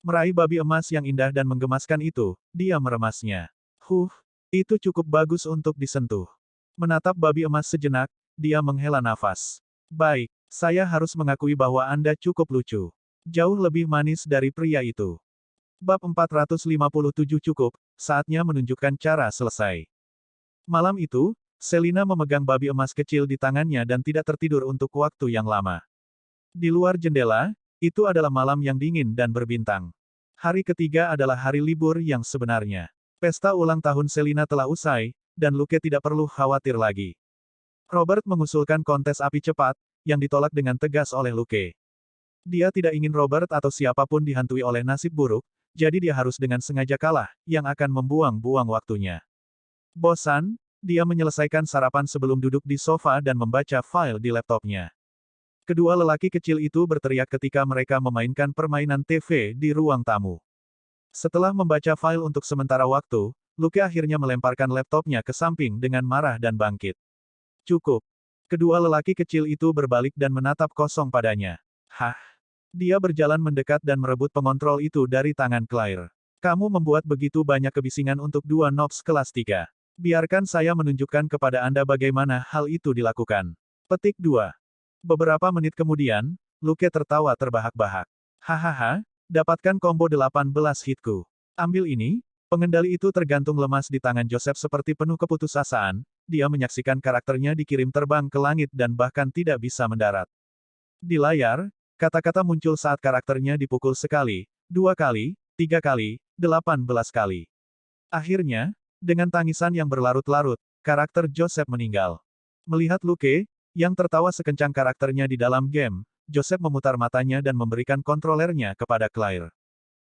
Meraih babi emas yang indah dan menggemaskan itu, dia meremasnya. Itu cukup bagus untuk disentuh. Menatap babi emas sejenak, dia menghela nafas. Baik, saya harus mengakui bahwa Anda cukup lucu. Jauh lebih manis dari pria itu. Bab 457 cukup, saatnya menunjukkan cara selesai. Malam itu, Selina memegang babi emas kecil di tangannya dan tidak tertidur untuk waktu yang lama. Di luar jendela, itu adalah malam yang dingin dan berbintang. Hari ketiga adalah hari libur yang sebenarnya. Pesta ulang tahun Selina telah usai, dan Luke tidak perlu khawatir lagi. Robert mengusulkan kontes api cepat, yang ditolak dengan tegas oleh Luke. Dia tidak ingin Robert atau siapapun dihantui oleh nasib buruk, jadi dia harus dengan sengaja kalah, yang akan membuang-buang waktunya. Bosan, dia menyelesaikan sarapan sebelum duduk di sofa dan membaca file di laptopnya. Kedua lelaki kecil itu berteriak ketika mereka memainkan permainan TV di ruang tamu. Setelah membaca file untuk sementara waktu, Luke akhirnya melemparkan laptopnya ke samping dengan marah dan bangkit. Cukup. Kedua lelaki kecil itu berbalik dan menatap kosong padanya. Hah? Dia berjalan mendekat dan merebut pengontrol itu dari tangan Claire. Kamu membuat begitu banyak kebisingan untuk dua nobs kelas 3. Biarkan saya menunjukkan kepada Anda bagaimana hal itu dilakukan. Petik 2. Beberapa menit kemudian, Luke tertawa terbahak-bahak. Hahaha, dapatkan combo 18 hitku. Ambil ini. Pengendali itu tergantung lemas di tangan Joseph seperti penuh keputusasaan, dia menyaksikan karakternya dikirim terbang ke langit dan bahkan tidak bisa mendarat. Di layar, kata-kata muncul saat karakternya dipukul sekali, 2 kali, 3 kali, 18 kali. Akhirnya, dengan tangisan yang berlarut-larut, karakter Joseph meninggal. Melihat Luke, yang tertawa sekencang karakternya di dalam game, Joseph memutar matanya dan memberikan kontrolernya kepada Claire.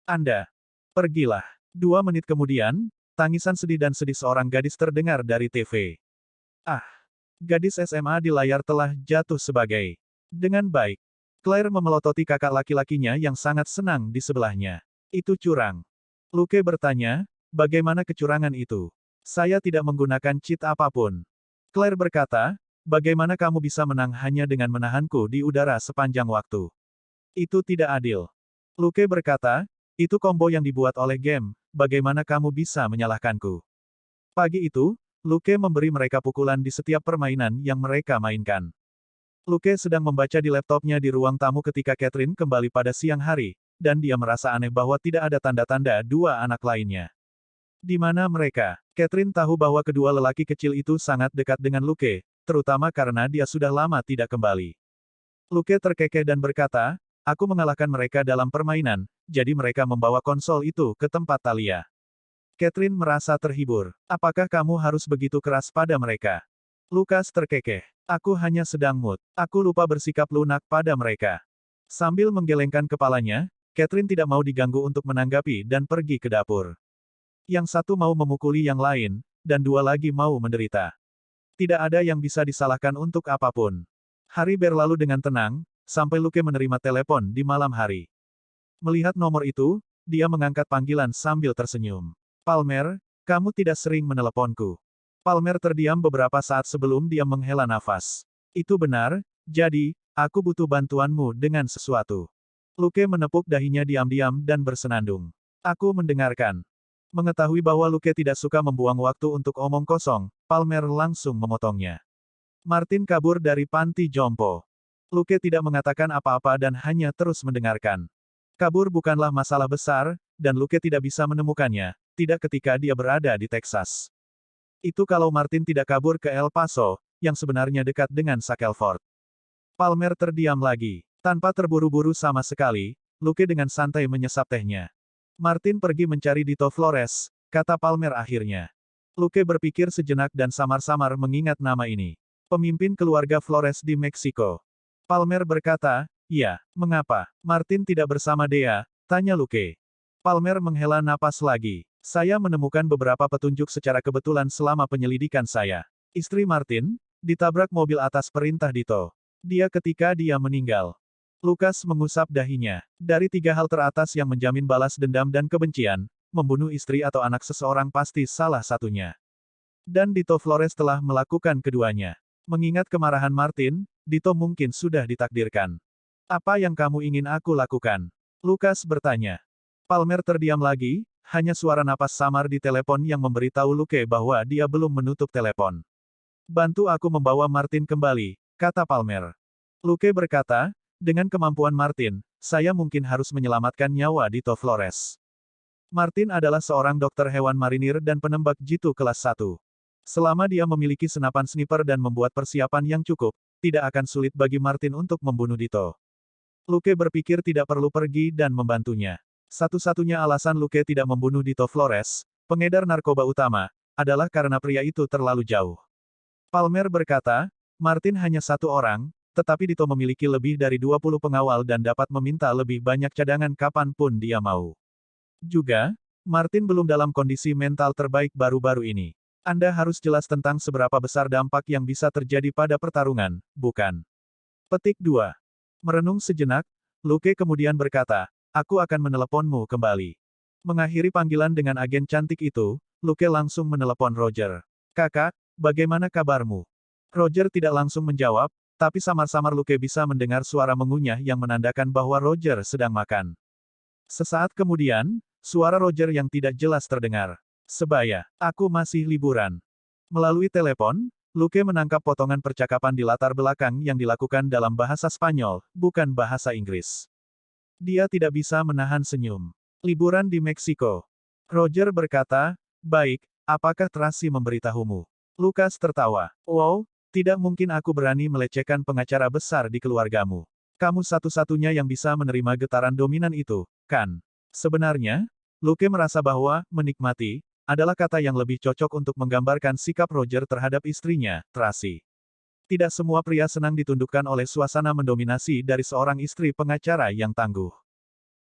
Anda, pergilah. 2 menit kemudian, tangisan sedih dan sedih seorang gadis terdengar dari TV. Ah! Gadis SMA di layar telah jatuh sebagai. Dengan baik. Claire memelototi kakak laki-lakinya yang sangat senang di sebelahnya. Itu curang. Luke bertanya, bagaimana kecurangan itu? Saya tidak menggunakan cheat apapun. Claire berkata, bagaimana kamu bisa menang hanya dengan menahanku di udara sepanjang waktu? Itu tidak adil. Luke berkata, itu combo yang dibuat oleh game. Bagaimana kamu bisa menyalahkanku? Pagi itu, Luke memberi mereka pukulan di setiap permainan yang mereka mainkan. Luke sedang membaca di laptopnya di ruang tamu ketika Catherine kembali pada siang hari, dan dia merasa aneh bahwa tidak ada tanda-tanda dua anak lainnya. Di mana mereka? Catherine tahu bahwa kedua lelaki kecil itu sangat dekat dengan Luke, terutama karena dia sudah lama tidak kembali. Luke terkekeh dan berkata, aku mengalahkan mereka dalam permainan, jadi mereka membawa konsol itu ke tempat Talia. Catherine merasa terhibur. Apakah kamu harus begitu keras pada mereka? Lukas terkekeh. Aku hanya sedang mood. Aku lupa bersikap lunak pada mereka. Sambil menggelengkan kepalanya, Catherine tidak mau diganggu untuk menanggapi dan pergi ke dapur. Yang satu mau memukuli yang lain, dan dua lagi mau menderita. Tidak ada yang bisa disalahkan untuk apapun. Hari berlalu dengan tenang, sampai Luke menerima telepon di malam hari. Melihat nomor itu, dia mengangkat panggilan sambil tersenyum. Palmer, kamu tidak sering meneleponku. Palmer terdiam beberapa saat sebelum dia menghela nafas. Itu benar, jadi, aku butuh bantuanmu dengan sesuatu. Luke menepuk dahinya diam-diam dan bersenandung. Aku mendengarkan. Mengetahui bahwa Luke tidak suka membuang waktu untuk omong kosong, Palmer langsung memotongnya. Martin kabur dari panti jompo. Luke tidak mengatakan apa-apa dan hanya terus mendengarkan. Kabur bukanlah masalah besar, dan Luke tidak bisa menemukannya, tidak ketika dia berada di Texas. Itu kalau Martin tidak kabur ke El Paso, yang sebenarnya dekat dengan Shackelford. Palmer terdiam lagi. Tanpa terburu-buru sama sekali, Luke dengan santai menyesap tehnya. Martin pergi mencari Dito Flores, kata Palmer akhirnya. Luke berpikir sejenak dan samar-samar mengingat nama ini. Pemimpin keluarga Flores di Meksiko. Palmer berkata, ya, mengapa? Martin tidak bersama Dea, tanya Luke. Palmer menghela napas lagi. Saya menemukan beberapa petunjuk secara kebetulan selama penyelidikan saya. Istri Martin, ditabrak mobil atas perintah Dito. Ketika dia meninggal. Lukas mengusap dahinya. Dari 3 hal teratas yang menjamin balas dendam dan kebencian, membunuh istri atau anak seseorang pasti salah satunya. Dan Dito Flores telah melakukan keduanya. Mengingat kemarahan Martin, Dito mungkin sudah ditakdirkan. Apa yang kamu ingin aku lakukan? Lukas bertanya. Palmer terdiam lagi, hanya suara napas samar di telepon yang memberitahu Luke bahwa dia belum menutup telepon. Bantu aku membawa Martin kembali, kata Palmer. Luke berkata, dengan kemampuan Martin, saya mungkin harus menyelamatkan nyawa Dito Flores. Martin adalah seorang dokter hewan marinir dan penembak jitu kelas 1. Selama dia memiliki senapan sniper dan membuat persiapan yang cukup, tidak akan sulit bagi Martin untuk membunuh Dito. Luke berpikir tidak perlu pergi dan membantunya. Satu-satunya alasan Luke tidak membunuh Dito Flores, pengedar narkoba utama, adalah karena pria itu terlalu jauh. Palmer berkata, Martin hanya satu orang, tetapi Dito memiliki lebih dari 20 pengawal dan dapat meminta lebih banyak cadangan kapanpun dia mau. Juga, Martin belum dalam kondisi mental terbaik baru-baru ini. Anda harus jelas tentang seberapa besar dampak yang bisa terjadi pada pertarungan, bukan? Petik 2. Merenung sejenak, Luke kemudian berkata, aku akan meneleponmu kembali. Mengakhiri panggilan dengan agen cantik itu, Luke langsung menelepon Roger. Kakak, bagaimana kabarmu? Roger tidak langsung menjawab, tapi samar-samar Luke bisa mendengar suara mengunyah yang menandakan bahwa Roger sedang makan. Sesaat kemudian, suara Roger yang tidak jelas terdengar. Sebaya, aku masih liburan. Melalui telepon, Luke menangkap potongan percakapan di latar belakang yang dilakukan dalam bahasa Spanyol, bukan bahasa Inggris. Dia tidak bisa menahan senyum. Liburan di Meksiko. Roger berkata, baik, apakah Tracy memberitahumu? Lukas tertawa. Wow, tidak mungkin aku berani melecehkan pengacara besar di keluargamu. Kamu satu-satunya yang bisa menerima getaran dominan itu, kan? Sebenarnya, Luke merasa bahwa menikmati adalah kata yang lebih cocok untuk menggambarkan sikap Roger terhadap istrinya, Tracy. Tidak semua pria senang ditundukkan oleh suasana mendominasi dari seorang istri pengacara yang tangguh.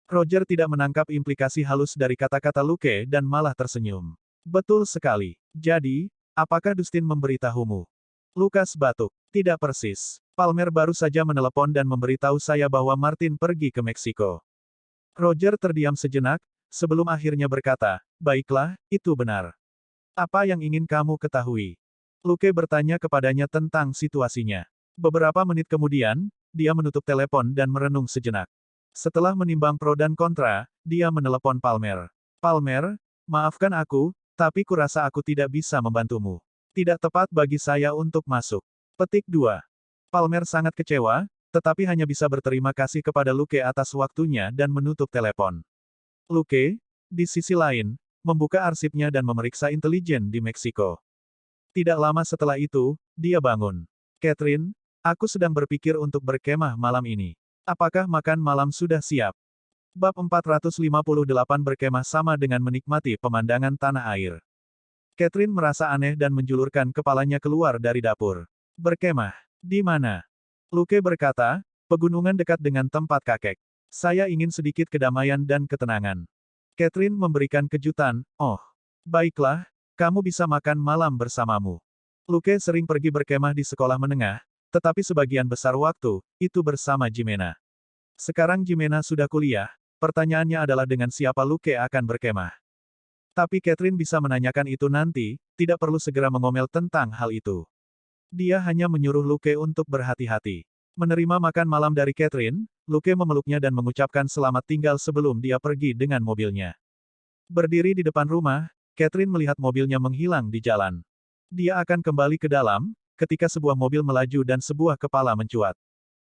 Roger tidak menangkap implikasi halus dari kata-kata Luke dan malah tersenyum. Betul sekali. Jadi, apakah Dustin memberitahumu? Lukas batuk. Tidak persis. Palmer baru saja menelepon dan memberitahu saya bahwa Martin pergi ke Meksiko. Roger terdiam sejenak, sebelum akhirnya berkata, baiklah, itu benar. Apa yang ingin kamu ketahui? Luke bertanya kepadanya tentang situasinya. Beberapa menit kemudian, dia menutup telepon dan merenung sejenak. Setelah menimbang pro dan kontra, dia menelepon Palmer. Palmer, maafkan aku, tapi kurasa aku tidak bisa membantumu. Tidak tepat bagi saya untuk masuk. Petik 2. Palmer sangat kecewa, tetapi hanya bisa berterima kasih kepada Luke atas waktunya dan menutup telepon. Luke, di sisi lain, membuka arsipnya dan memeriksa intelijen di Meksiko. Tidak lama setelah itu, dia bangun. Catherine, aku sedang berpikir untuk berkemah malam ini. Apakah makan malam sudah siap? Bab 458 berkemah sama dengan menikmati pemandangan tanah air. Catherine merasa aneh dan menjulurkan kepalanya keluar dari dapur. Berkemah? Di mana? Luke berkata, pegunungan dekat dengan tempat kakek. Saya ingin sedikit kedamaian dan ketenangan. Catherine memberikan kejutan, oh. Baiklah, kamu bisa makan malam bersamamu. Luke sering pergi berkemah di sekolah menengah, tetapi sebagian besar waktu, itu bersama Jimena. Sekarang Jimena sudah kuliah, pertanyaannya adalah dengan siapa Luke akan berkemah. Tapi Catherine bisa menanyakan itu nanti, tidak perlu segera mengomel tentang hal itu. Dia hanya menyuruh Luke untuk berhati-hati. Menerima makan malam dari Catherine, Luke memeluknya dan mengucapkan selamat tinggal sebelum dia pergi dengan mobilnya. Berdiri di depan rumah, Catherine melihat mobilnya menghilang di jalan. Dia akan kembali ke dalam, ketika sebuah mobil melaju dan sebuah kepala mencuat.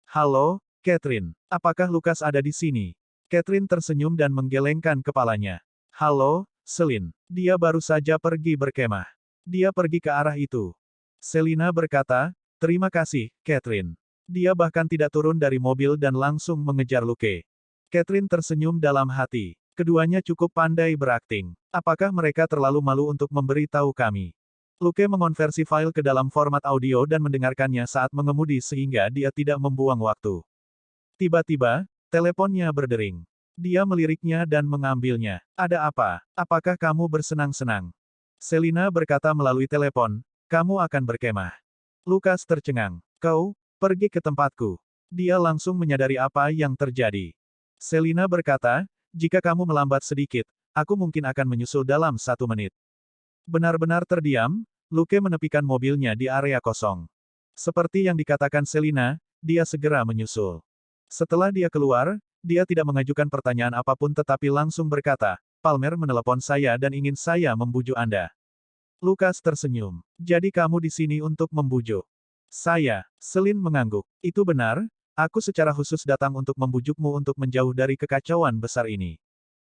Halo, Catherine. Apakah Lukas ada di sini? Catherine tersenyum dan menggelengkan kepalanya. Halo, Celine. Dia baru saja pergi berkemah. Dia pergi ke arah itu. Selina berkata, terima kasih, Catherine. Dia bahkan tidak turun dari mobil dan langsung mengejar Luke. Catherine tersenyum dalam hati. Keduanya cukup pandai berakting. Apakah mereka terlalu malu untuk memberitahu kami? Luke mengonversi file ke dalam format audio dan mendengarkannya saat mengemudi sehingga dia tidak membuang waktu. Tiba-tiba, teleponnya berdering. Dia meliriknya dan mengambilnya. Ada apa? Apakah kamu bersenang-senang? Selina berkata melalui telepon, kamu akan berkemah. Lukas tercengang. Kau, pergi ke tempatku. Dia langsung menyadari apa yang terjadi. Selina berkata, jika kamu melambat sedikit, aku mungkin akan menyusul dalam 1 menit. Benar-benar terdiam, Luke menepikan mobilnya di area kosong. Seperti yang dikatakan Selina, dia segera menyusul. Setelah dia keluar, dia tidak mengajukan pertanyaan apapun tetapi langsung berkata, Palmer menelepon saya dan ingin saya membujuk Anda. Lukas tersenyum. Jadi kamu di sini untuk membujuk saya. Celine mengangguk. Itu benar, aku secara khusus datang untuk membujukmu untuk menjauh dari kekacauan besar ini.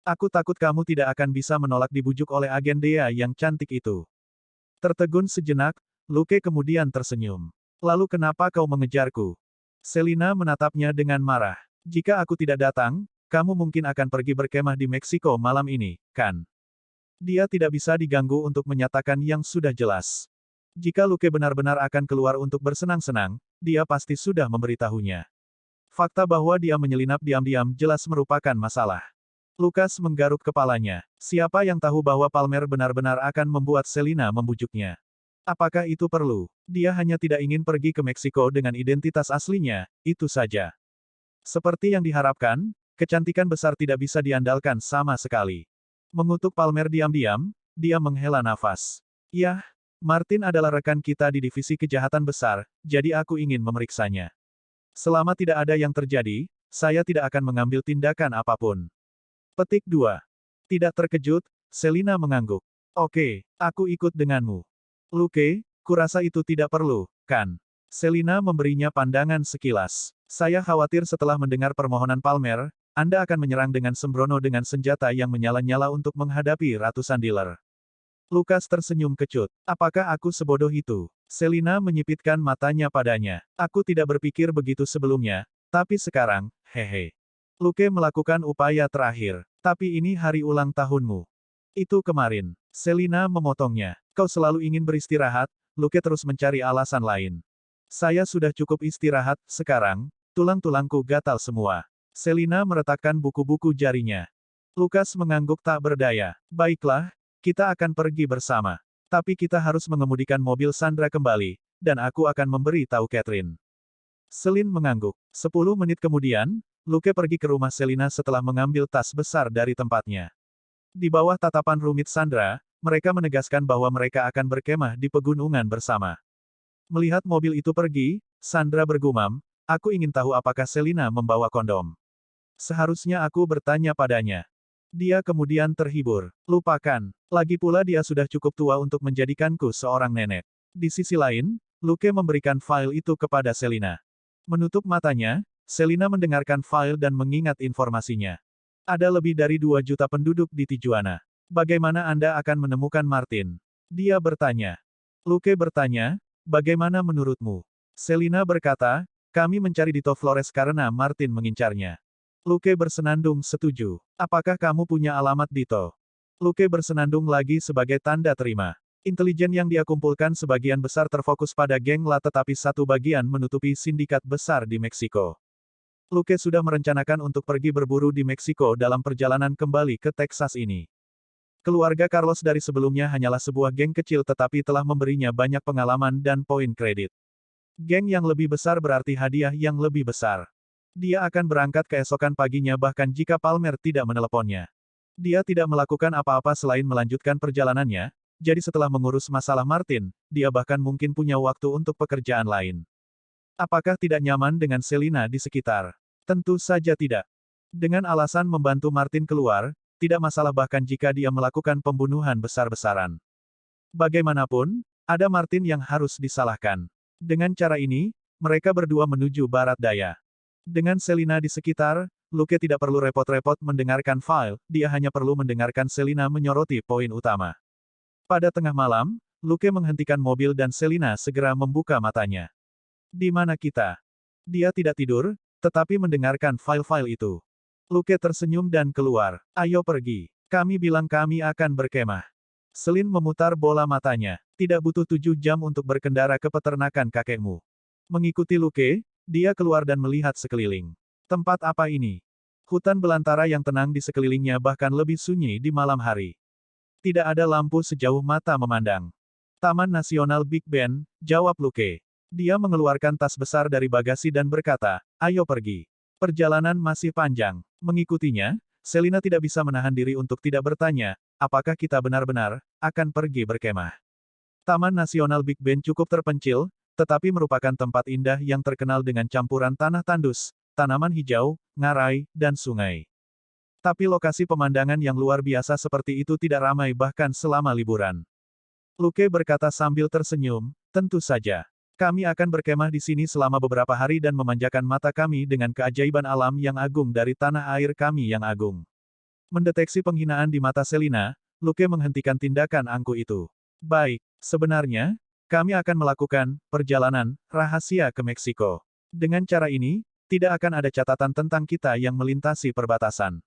Aku takut kamu tidak akan bisa menolak dibujuk oleh agen Dea yang cantik itu. Tertegun sejenak, Luke kemudian tersenyum. Lalu kenapa kau mengejarku? Selina menatapnya dengan marah. Jika aku tidak datang, kamu mungkin akan pergi berkemah di Meksiko malam ini, kan? Dia tidak bisa diganggu untuk menyatakan yang sudah jelas. Jika Luke benar-benar akan keluar untuk bersenang-senang, dia pasti sudah memberitahunya. Fakta bahwa dia menyelinap diam-diam jelas merupakan masalah. Lukas menggaruk kepalanya. Siapa yang tahu bahwa Palmer benar-benar akan membuat Selina membujuknya? Apakah itu perlu? Dia hanya tidak ingin pergi ke Meksiko dengan identitas aslinya, itu saja. Seperti yang diharapkan, kecantikan besar tidak bisa diandalkan sama sekali. Mengutuk Palmer diam-diam, dia menghela nafas. Yah, Martin adalah rekan kita di divisi kejahatan besar, jadi aku ingin memeriksanya. Selama tidak ada yang terjadi, saya tidak akan mengambil tindakan apapun. Petik 2. Tidak terkejut, Selina mengangguk. Oke, aku ikut denganmu. Luke, kurasa itu tidak perlu, kan? Selina memberinya pandangan sekilas. Saya khawatir setelah mendengar permohonan Palmer, Anda akan menyerang dengan sembrono dengan senjata yang menyala-nyala untuk menghadapi ratusan dealer. Lukas tersenyum kecut. Apakah aku sebodoh itu? Selina menyipitkan matanya padanya. Aku tidak berpikir begitu sebelumnya, tapi sekarang, hehe. Luke melakukan upaya terakhir. Tapi ini hari ulang tahunmu. Itu kemarin. Selina memotongnya. Kau selalu ingin beristirahat, Luke terus mencari alasan lain. Saya sudah cukup istirahat, sekarang, tulang-tulangku gatal semua. Selina meretakkan buku-buku jarinya. Lukas mengangguk tak berdaya. Baiklah, kita akan pergi bersama. Tapi kita harus mengemudikan mobil Sandra kembali, dan aku akan memberi tahu Catherine. Selin mengangguk. 10 menit kemudian, Luke pergi ke rumah Selina setelah mengambil tas besar dari tempatnya. Di bawah tatapan rumit Sandra, mereka menegaskan bahwa mereka akan berkemah di pegunungan bersama. Melihat mobil itu pergi, Sandra bergumam, aku ingin tahu apakah Selina membawa kondom. Seharusnya aku bertanya padanya. Dia kemudian terhibur. Lupakan. Lagi pula dia sudah cukup tua untuk menjadikanku seorang nenek. Di sisi lain, Luke memberikan file itu kepada Selina. Menutup matanya, Selina mendengarkan file dan mengingat informasinya. Ada lebih dari 2 juta penduduk di Tijuana. Bagaimana Anda akan menemukan Martin? Dia bertanya. Luke bertanya, bagaimana menurutmu? Selina berkata, kami mencari Dito Flores karena Martin mengincarnya. Luke bersenandung setuju. Apakah kamu punya alamat Dito? Luke bersenandung lagi sebagai tanda terima. Intelijen yang dia kumpulkan sebagian besar terfokus pada geng La tetapi satu bagian menutupi sindikat besar di Meksiko. Luke sudah merencanakan untuk pergi berburu di Meksiko dalam perjalanan kembali ke Texas ini. Keluarga Carlos dari sebelumnya hanyalah sebuah geng kecil tetapi telah memberinya banyak pengalaman dan poin kredit. Geng yang lebih besar berarti hadiah yang lebih besar. Dia akan berangkat keesokan paginya bahkan jika Palmer tidak meneleponnya. Dia tidak melakukan apa-apa selain melanjutkan perjalanannya, jadi setelah mengurus masalah Martin, dia bahkan mungkin punya waktu untuk pekerjaan lain. Apakah tidak nyaman dengan Selina di sekitar? Tentu saja tidak. Dengan alasan membantu Martin keluar, tidak masalah bahkan jika dia melakukan pembunuhan besar-besaran. Bagaimanapun, ada Martin yang harus disalahkan. Dengan cara ini, mereka berdua menuju barat daya. Dengan Selina di sekitar, Luke tidak perlu repot-repot mendengarkan file, dia hanya perlu mendengarkan Selina menyoroti poin utama. Pada tengah malam, Luke menghentikan mobil dan Selina segera membuka matanya. Di mana kita? Dia tidak tidur, tetapi mendengarkan file-file itu. Luke tersenyum dan keluar. Ayo pergi. Kami bilang kami akan berkemah. Selin memutar bola matanya. Tidak butuh 7 jam untuk berkendara ke peternakan kakekmu. Mengikuti Luke, dia keluar dan melihat sekeliling. Tempat apa ini? Hutan belantara yang tenang di sekelilingnya bahkan lebih sunyi di malam hari. Tidak ada lampu sejauh mata memandang. Taman Nasional Big Bend, jawab Luke. Dia mengeluarkan tas besar dari bagasi dan berkata, ayo pergi. Perjalanan masih panjang. Mengikutinya, Selina tidak bisa menahan diri untuk tidak bertanya, apakah kita benar-benar akan pergi berkemah. Taman Nasional Big Bend cukup terpencil, tetapi merupakan tempat indah yang terkenal dengan campuran tanah tandus, tanaman hijau, ngarai, dan sungai. Tapi lokasi pemandangan yang luar biasa seperti itu tidak ramai bahkan selama liburan. Luke berkata sambil tersenyum, tentu saja. Kami akan berkemah di sini selama beberapa hari dan memanjakan mata kami dengan keajaiban alam yang agung dari tanah air kami yang agung. Mendeteksi penghinaan di mata Selina, Luke menghentikan tindakan angkuh itu. Baik, sebenarnya, kami akan melakukan perjalanan rahasia ke Meksiko. Dengan cara ini, tidak akan ada catatan tentang kita yang melintasi perbatasan.